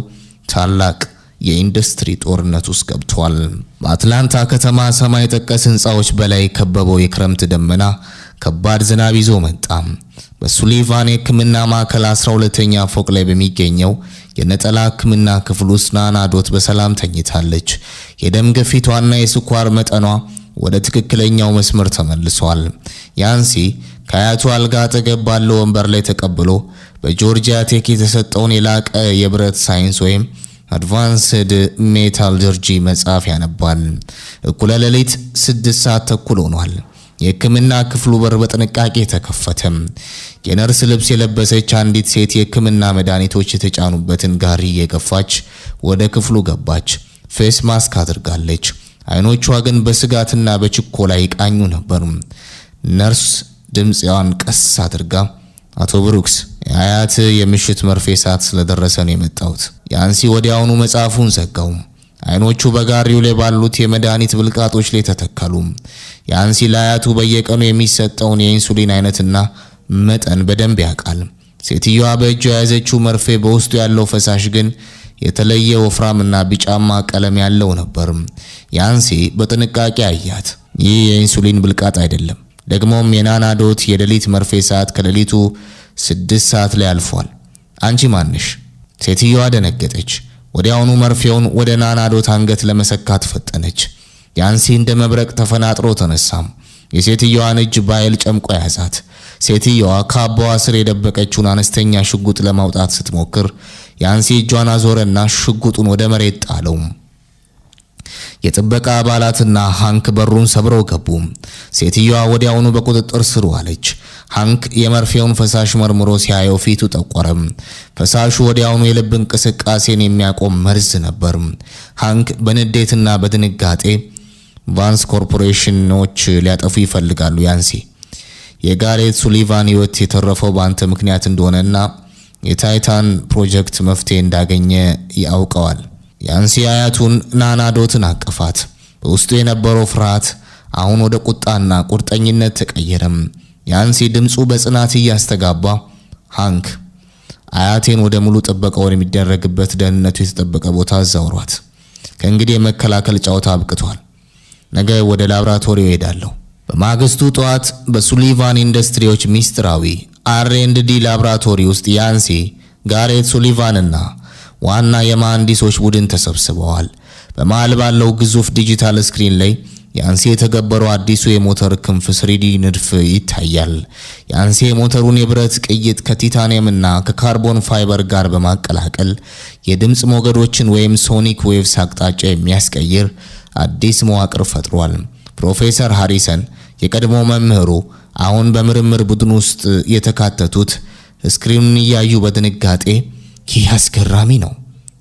ታላቅ የኢንዱስትሪ ጦርነት ውስጥ ገብቷል። በአትላንታ ከተማ ሰማይ ጠቀስ ህንጻዎች በላይ ከበበው የክረምት ደመና ከባድ ዝናብ ይዞ መጣ። በሱሊቫን የሕክምና ማዕከል 12ኛ ፎቅ ላይ በሚገኘው የነጠላ ሕክምና ክፍል ውስጥ ናና ዶት በሰላም ተኝታለች። የደም ግፊቷና የስኳር መጠኗ ወደ ትክክለኛው መስመር ተመልሷል። ያንሲ ከአያቱ አልጋ አጠገብ ባለው ወንበር ላይ ተቀብሎ በጆርጂያ ቴክ የተሰጠውን የላቀ የብረት ሳይንስ ወይም አድቫንስድ ሜታለርጂ መጽሐፍ ያነባል። እኩለ ሌሊት 6 ሰዓት ተኩል ሆኗል። የሕክምና ክፍሉ በር በጥንቃቄ ተከፈተ። የነርስ ልብስ የለበሰች አንዲት ሴት የሕክምና መድኃኒቶች የተጫኑበትን ጋሪ እየገፋች ወደ ክፍሉ ገባች። ፌስ ማስክ አድርጋለች። አይኖቿ ግን በስጋትና በችኮላ ይቃኙ ነበር። ነርስ ድምጽዋን ቀስ አድርጋ አቶ ብሩክስ፣ የአያት የምሽት መርፌ ሰዓት ስለደረሰ ነው የመጣሁት። ያንሲ ወዲያውኑ መጽሐፉን ዘጋው። አይኖቹ በጋሪው ላይ ባሉት የመድኃኒት ብልቃጦች ላይ ተተከሉ። ያንሲ ለአያቱ በየቀኑ የሚሰጠውን የኢንሱሊን አይነትና መጠን በደንብ ያውቃል። ሴትዮዋ በእጇ የያዘችው መርፌ በውስጡ ያለው ፈሳሽ ግን የተለየ ወፍራምና ቢጫማ ቀለም ያለው ነበር። ያንሲ በጥንቃቄ አያት። ይህ የኢንሱሊን ብልቃጥ አይደለም። ደግሞም የናናዶት የሌሊት መርፌ ሰዓት ከሌሊቱ 6 ሰዓት ላይ አልፏል። አንቺ ማንሽ? ሴትየዋ ደነገጠች። ወዲያውኑ መርፌውን ወደ ናናዶት አንገት ለመሰካት ፈጠነች። ያንሲ እንደ መብረቅ ተፈናጥሮ ተነሳም። የሴትየዋን እጅ በኃይል ጨምቆ ያዛት። ሴትየዋ ካባዋ ስር የደበቀችውን አነስተኛ ሽጉጥ ለማውጣት ስትሞክር ያንሲ እጇን አዞረና ሽጉጡን ወደ መሬት ጣለው። የጥበቃ አባላትና ሃንክ በሩን ሰብረው ገቡ። ሴትየዋ ወዲያውኑ በቁጥጥር ስር ዋለች። ሃንክ የመርፌውን ፈሳሽ መርምሮ ሲያየው ፊቱ ጠቆረ። ፈሳሹ ወዲያውኑ የልብ እንቅስቃሴን የሚያቆም መርዝ ነበር። ሃንክ በንዴትና በድንጋጤ ቫንስ ኮርፖሬሽኖች ሊያጠፉ ይፈልጋሉ ያንሲ፣ የጋሬት ሱሊቫን ሕይወት የተረፈው በአንተ ምክንያት እንደሆነና የታይታን ፕሮጀክት መፍትሄ እንዳገኘ ያውቀዋል። ያንሲ አያቱን ናናዶትን አቀፋት። በውስጡ የነበረው ፍርሃት አሁን ወደ ቁጣና ቁርጠኝነት ተቀየረም። ያንሲ ድምፁ በጽናት እያስተጋባ ሃንክ፣ አያቴን ወደ ሙሉ ጥበቃ ወደሚደረግበት ደህንነቱ የተጠበቀ ቦታ አዛውሯት። ከእንግዲህ የመከላከል ጨዋታ አብቅቷል። ነገ ወደ ላብራቶሪው እሄዳለሁ። በማግስቱ ጠዋት በሱሊቫን ኢንዱስትሪዎች ሚስጥራዊ R&D ላብራቶሪ ውስጥ ያንሲ፣ ጋሬት ሱሊቫንና ዋና የመሐንዲሶች ቡድን ተሰብስበዋል። በመሃል ባለው ግዙፍ ዲጂታል ስክሪን ላይ ያንሲ የተገበረው አዲሱ የሞተር ክንፍ 3D ንድፍ ይታያል። ያንሲ የሞተሩን የብረት ቅይጥ ከቲታኒየምና ከካርቦን ፋይበር ጋር በማቀላቀል የድምጽ ሞገዶችን ወይም ሶኒክ ዌቭስ አቅጣጫ የሚያስቀይር አዲስ መዋቅር ፈጥሯል። ፕሮፌሰር ሃሪሰን የቀድሞ መምህሩ አሁን በምርምር ቡድን ውስጥ የተካተቱት ስክሪኑን እያዩ በድንጋጤ ይህ አስገራሚ ነው፣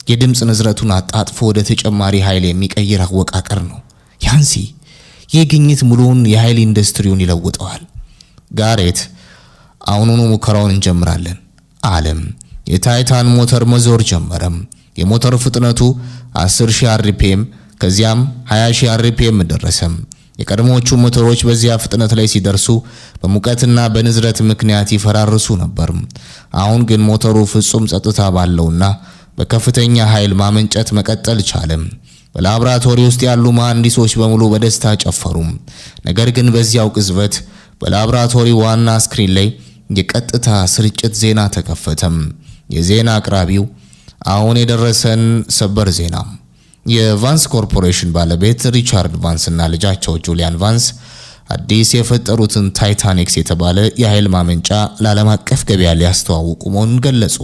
የድምጽ ንዝረቱን አጣጥፎ ወደ ተጨማሪ ኃይል የሚቀይር አወቃቀር ነው። ያንሲ፣ ይህ ግኝት ሙሉውን የኃይል ኢንዱስትሪውን ይለውጠዋል። ጋሬት፣ አሁኑኑ ሙከራውን እንጀምራለን አለም። የታይታን ሞተር መዞር ጀመረም። የሞተር ፍጥነቱ 10000 አርፒኤም ከዚያም 20000 አርፒኤም ደረሰም። የቀድሞዎቹ ሞተሮች በዚያ ፍጥነት ላይ ሲደርሱ በሙቀትና በንዝረት ምክንያት ይፈራርሱ ነበር። አሁን ግን ሞተሩ ፍጹም ጸጥታ ባለውና በከፍተኛ ኃይል ማመንጨት መቀጠል ቻለ። በላብራቶሪ ውስጥ ያሉ መሐንዲሶች በሙሉ በደስታ ጨፈሩ። ነገር ግን በዚያው ቅጽበት በላብራቶሪ ዋና ስክሪን ላይ የቀጥታ ስርጭት ዜና ተከፈተ። የዜና አቅራቢው አሁን የደረሰን ሰበር ዜና፣ የቫንስ ኮርፖሬሽን ባለቤት ሪቻርድ ቫንስ እና ልጃቸው ጁሊያን ቫንስ አዲስ የፈጠሩትን ታይታኒክስ የተባለ የኃይል ማመንጫ ለዓለም አቀፍ ገበያ ሊያስተዋውቁ መሆኑን ገለጹ።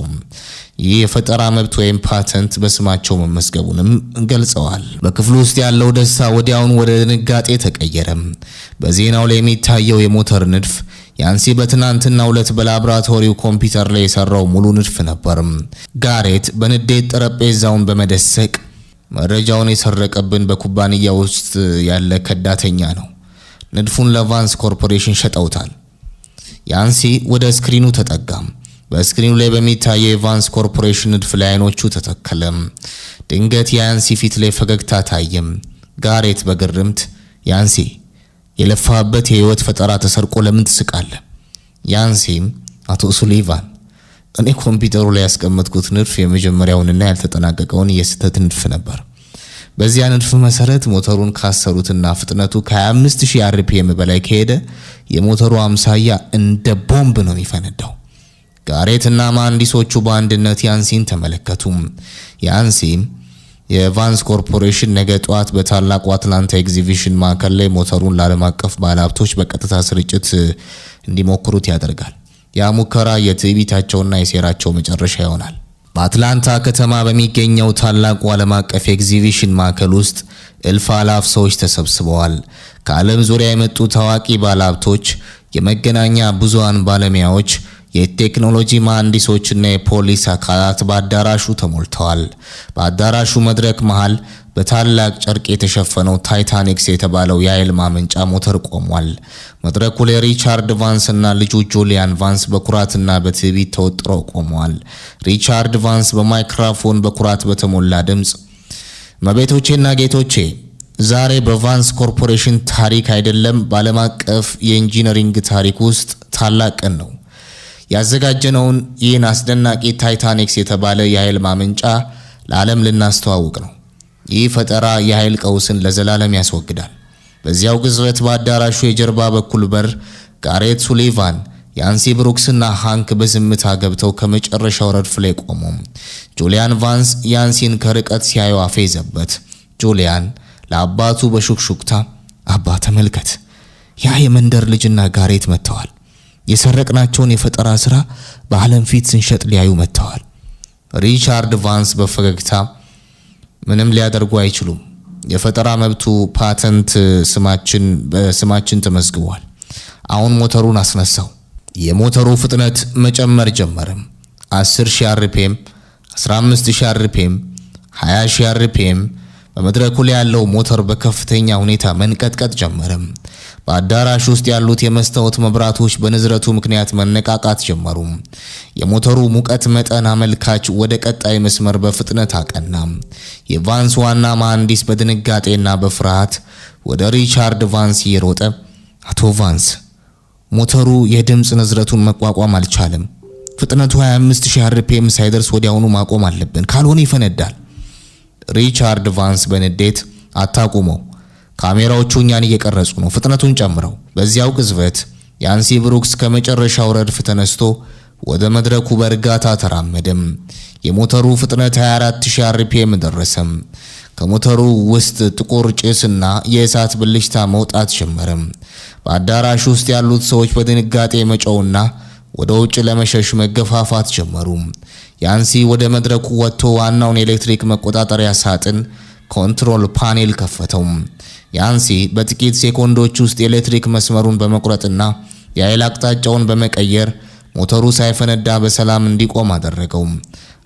ይህ የፈጠራ መብት ወይም ፓተንት በስማቸው መመስገቡንም ገልጸዋል። በክፍሉ ውስጥ ያለው ደስታ ወዲያውኑ ወደ ድንጋጤ ተቀየረ። በዜናው ላይ የሚታየው የሞተር ንድፍ ያንሲ በትናንትናው ዕለት በላብራቶሪው ኮምፒውተር ላይ የሰራው ሙሉ ንድፍ ነበር። ጋሬት በንዴት ጠረጴዛውን በመደሰቅ መረጃውን የሰረቀብን በኩባንያ ውስጥ ያለ ከዳተኛ ነው፣ ንድፉን ለቫንስ ኮርፖሬሽን ሸጠውታል። ያንሲ ወደ ስክሪኑ ተጠጋም። በስክሪኑ ላይ በሚታየው የቫንስ ኮርፖሬሽን ንድፍ ላይ አይኖቹ ተተከለም። ድንገት ያንሲ ፊት ላይ ፈገግታ ታየም። ጋሬት በግርምት ያንሲ፣ የለፋበት የህይወት ፈጠራ ተሰርቆ ለምን ትስቃለህ? ያንሲም አቶ ሱሊቫን፣ እኔ ኮምፒውተሩ ላይ ያስቀመጥኩት ንድፍ የመጀመሪያውንና ያልተጠናቀቀውን የስተት ንድፍ ነበር። በዚያ ንድፍ መሰረት ሞተሩን ካሰሩትና ፍጥነቱ ከ25000 አርፒኤም በላይ ከሄደ የሞተሩ አምሳያ እንደ ቦምብ ነው የሚፈነዳው። ጋሬትና መሐንዲሶቹ በአንድነት ያንሲን ተመለከቱ። ያንሲም የቫንስ ኮርፖሬሽን ነገ ጠዋት በታላቁ አትላንታ ኤግዚቢሽን ማዕከል ላይ ሞተሩን ለዓለም አቀፍ ባለሀብቶች በቀጥታ ስርጭት እንዲሞክሩት ያደርጋል። ያ ሙከራ የትዕቢታቸውና የሴራቸው መጨረሻ ይሆናል። በአትላንታ ከተማ በሚገኘው ታላቁ ዓለም አቀፍ ኤግዚቢሽን ማዕከል ውስጥ እልፍ አላፍ ሰዎች ተሰብስበዋል። ከዓለም ዙሪያ የመጡ ታዋቂ ባለሀብቶች፣ የመገናኛ ብዙሃን ባለሙያዎች፣ የቴክኖሎጂ መሐንዲሶችና የፖሊስ አካላት በአዳራሹ ተሞልተዋል። በአዳራሹ መድረክ መሃል በታላቅ ጨርቅ የተሸፈነው ታይታኒክስ የተባለው የኃይል ማመንጫ ሞተር ቆሟል። መድረኩ ላይ ሪቻርድ ቫንስ እና ልጁ ጁሊያን ቫንስ በኩራትና በትዕቢት ተወጥረው ቆመዋል። ሪቻርድ ቫንስ በማይክሮፎን በኩራት በተሞላ ድምፅ፣ መቤቶቼና ጌቶቼ፣ ዛሬ በቫንስ ኮርፖሬሽን ታሪክ አይደለም በዓለም አቀፍ የኢንጂነሪንግ ታሪክ ውስጥ ታላቅ ቀን ነው። ያዘጋጀነውን ይህን አስደናቂ ታይታኒክስ የተባለ የኃይል ማመንጫ ለዓለም ልናስተዋውቅ ነው። ይህ ፈጠራ የኃይል ቀውስን ለዘላለም ያስወግዳል። በዚያው ቅጽበት በአዳራሹ የጀርባ በኩል በር ጋሬት ሱሊቫን፣ ያንሲ ብሩክስና ሃንክ በዝምታ ገብተው ከመጨረሻው ረድፍ ላይ ቆሙ። ጁሊያን ቫንስ ያንሲን ከርቀት ሲያዩ አፌዘበት። ጁሊያን ለአባቱ በሹክሹክታ አባ ተመልከት፣ ያ የመንደር ልጅና ጋሬት መጥተዋል። የሰረቅናቸውን የፈጠራ ሥራ በዓለም ፊት ስንሸጥ ሊያዩ መጥተዋል። ሪቻርድ ቫንስ በፈገግታ ምንም ሊያደርጉ አይችሉም። የፈጠራ መብቱ ፓተንት በስማችን ተመዝግቧል። አሁን ሞተሩን አስነሳው። የሞተሩ ፍጥነት መጨመር ጀመረ። 10,000 አርፒኤም፣ 15,000 አርፒኤም፣ 20,000 አርፒኤም። በመድረኩ ላይ ያለው ሞተር በከፍተኛ ሁኔታ መንቀጥቀጥ ጀመረ። በአዳራሽ ውስጥ ያሉት የመስታወት መብራቶች በንዝረቱ ምክንያት መነቃቃት ጀመሩ። የሞተሩ ሙቀት መጠን አመልካች ወደ ቀጣይ መስመር በፍጥነት አቀና። የቫንስ ዋና መሐንዲስ በድንጋጤና በፍርሃት ወደ ሪቻርድ ቫንስ እየሮጠ አቶ ቫንስ፣ ሞተሩ የድምፅ ንዝረቱን መቋቋም አልቻለም። ፍጥነቱ 25,000 አርፒኤም ሳይደርስ ወዲያውኑ ማቆም አለብን፣ ካልሆነ ይፈነዳል። ሪቻርድ ቫንስ በንዴት አታቁመው፣ ካሜራዎቹ እኛን እየቀረጹ ነው፣ ፍጥነቱን ጨምረው። በዚያው ቅጽበት ያንሲ ብሩክስ ከመጨረሻው ረድፍ ተነስቶ ወደ መድረኩ በእርጋታ ተራመደም። የሞተሩ ፍጥነት 24,000 አርፒኤም ደረሰም። ከሞተሩ ውስጥ ጥቁር ጭስና የእሳት ብልጭታ መውጣት ጀመረም። በአዳራሹ ውስጥ ያሉት ሰዎች በድንጋጤ መጮውና ወደ ውጭ ለመሸሽ መገፋፋት ጀመሩ። ያንሲ ወደ መድረኩ ወጥቶ ዋናውን የኤሌክትሪክ መቆጣጠሪያ ሳጥን ኮንትሮል ፓኔል ከፈተው። ያንሲ በጥቂት ሴኮንዶች ውስጥ የኤሌክትሪክ መስመሩን በመቁረጥና የኃይል አቅጣጫውን በመቀየር ሞተሩ ሳይፈነዳ በሰላም እንዲቆም አደረገው።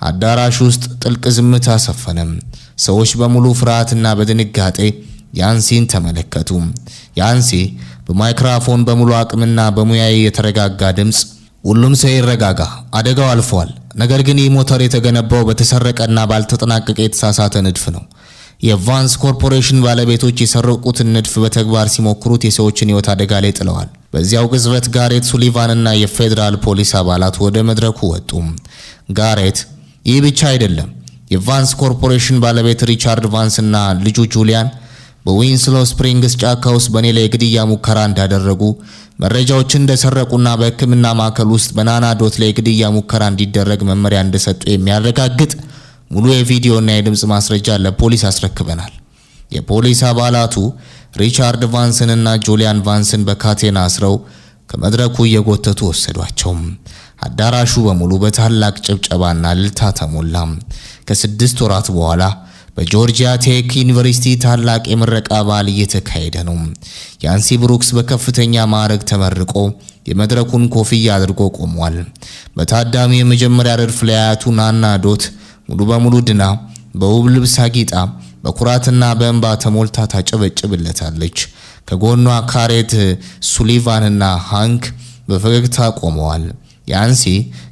አዳራሽ ውስጥ ጥልቅ ዝምታ ሰፈነ። ሰዎች በሙሉ ፍርሃትና በድንጋጤ ያንሲን ተመለከቱ። ያንሲ በማይክሮፎን በሙሉ አቅምና በሙያዊ የተረጋጋ ድምፅ ሁሉም ሰው ይረጋጋ፣ አደጋው አልፏል። ነገር ግን ይህ ሞተር የተገነባው በተሰረቀና ባልተጠናቀቀ የተሳሳተ ንድፍ ነው። የቫንስ ኮርፖሬሽን ባለቤቶች የሰረቁትን ንድፍ በተግባር ሲሞክሩት የሰዎችን ሕይወት አደጋ ላይ ጥለዋል። በዚያው ቅጽበት ጋሬት ሱሊቫንና የፌዴራል ፖሊስ አባላት ወደ መድረኩ ወጡ። ጋሬት፣ ይህ ብቻ አይደለም። የቫንስ ኮርፖሬሽን ባለቤት ሪቻርድ ቫንስና ልጁ ጁሊያን በዊንስሎ ስፕሪንግስ ጫካ ውስጥ በኔ ላይ የግድያ ሙከራ እንዳደረጉ መረጃዎችን እንደሰረቁና በሕክምና ማዕከል ውስጥ በናና ዶት ላይ የግድያ ሙከራ እንዲደረግ መመሪያ እንደሰጡ የሚያረጋግጥ ሙሉ የቪዲዮና የድምጽ ማስረጃ ለፖሊስ አስረክበናል። የፖሊስ አባላቱ ሪቻርድ ቫንስንና ጁሊያን ቫንስን በካቴና አስረው ከመድረኩ እየጎተቱ ወሰዷቸው። አዳራሹ በሙሉ በታላቅ ጭብጨባና እልልታ ተሞላ። ከ6 ወራት በኋላ በጆርጂያ ቴክ ዩኒቨርሲቲ ታላቅ የምረቃ በዓል እየተካሄደ ነው። ያንሲ ብሩክስ በከፍተኛ ማዕረግ ተመርቆ የመድረኩን ኮፍያ አድርጎ ቆሟል። በታዳሚ የመጀመሪያ ረድፍ ላይ አያቱ ናና ዶት ሙሉ በሙሉ ድና በውብ ልብስ አጊጣ በኩራትና በእንባ ተሞልታ ታጨበጭብለታለች። ከጎኗ ካሬት ሱሊቫንና ሃንክ በፈገግታ ቆመዋል። ያንሲ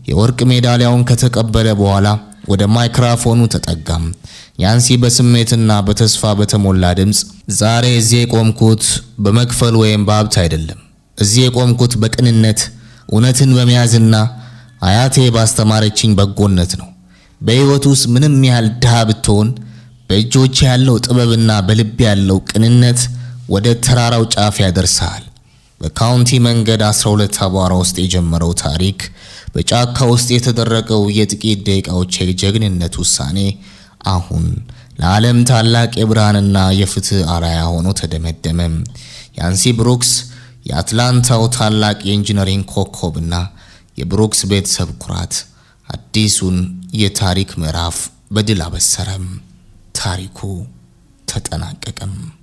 የወርቅ ሜዳሊያውን ከተቀበለ በኋላ ወደ ማይክሮፎኑ ተጠጋም። ያንሲ በስሜትና በተስፋ በተሞላ ድምፅ ዛሬ እዚህ የቆምኩት በመክፈል ወይም በሀብት አይደለም። እዚህ የቆምኩት በቅንነት እውነትን በመያዝና አያቴ ባስተማረችኝ በጎነት ነው። በሕይወት ውስጥ ምንም ያህል ድሃ ብትሆን በእጆች ያለው ጥበብና በልብ ያለው ቅንነት ወደ ተራራው ጫፍ ያደርሳል። በካውንቲ መንገድ 12 አቧራ ውስጥ የጀመረው ታሪክ በጫካ ውስጥ የተደረገው የጥቂት ደቂቃዎች የጀግንነት ውሳኔ አሁን ለዓለም ታላቅ የብርሃንና የፍትህ አርአያ ሆኖ ተደመደመ። ያንሲ ብሩክስ የአትላንታው ታላቅ የኢንጂነሪንግ ኮከብና የብሩክስ ቤተሰብ ኩራት አዲሱን የታሪክ ምዕራፍ በድል አበሰረም። ታሪኩ ተጠናቀቀም።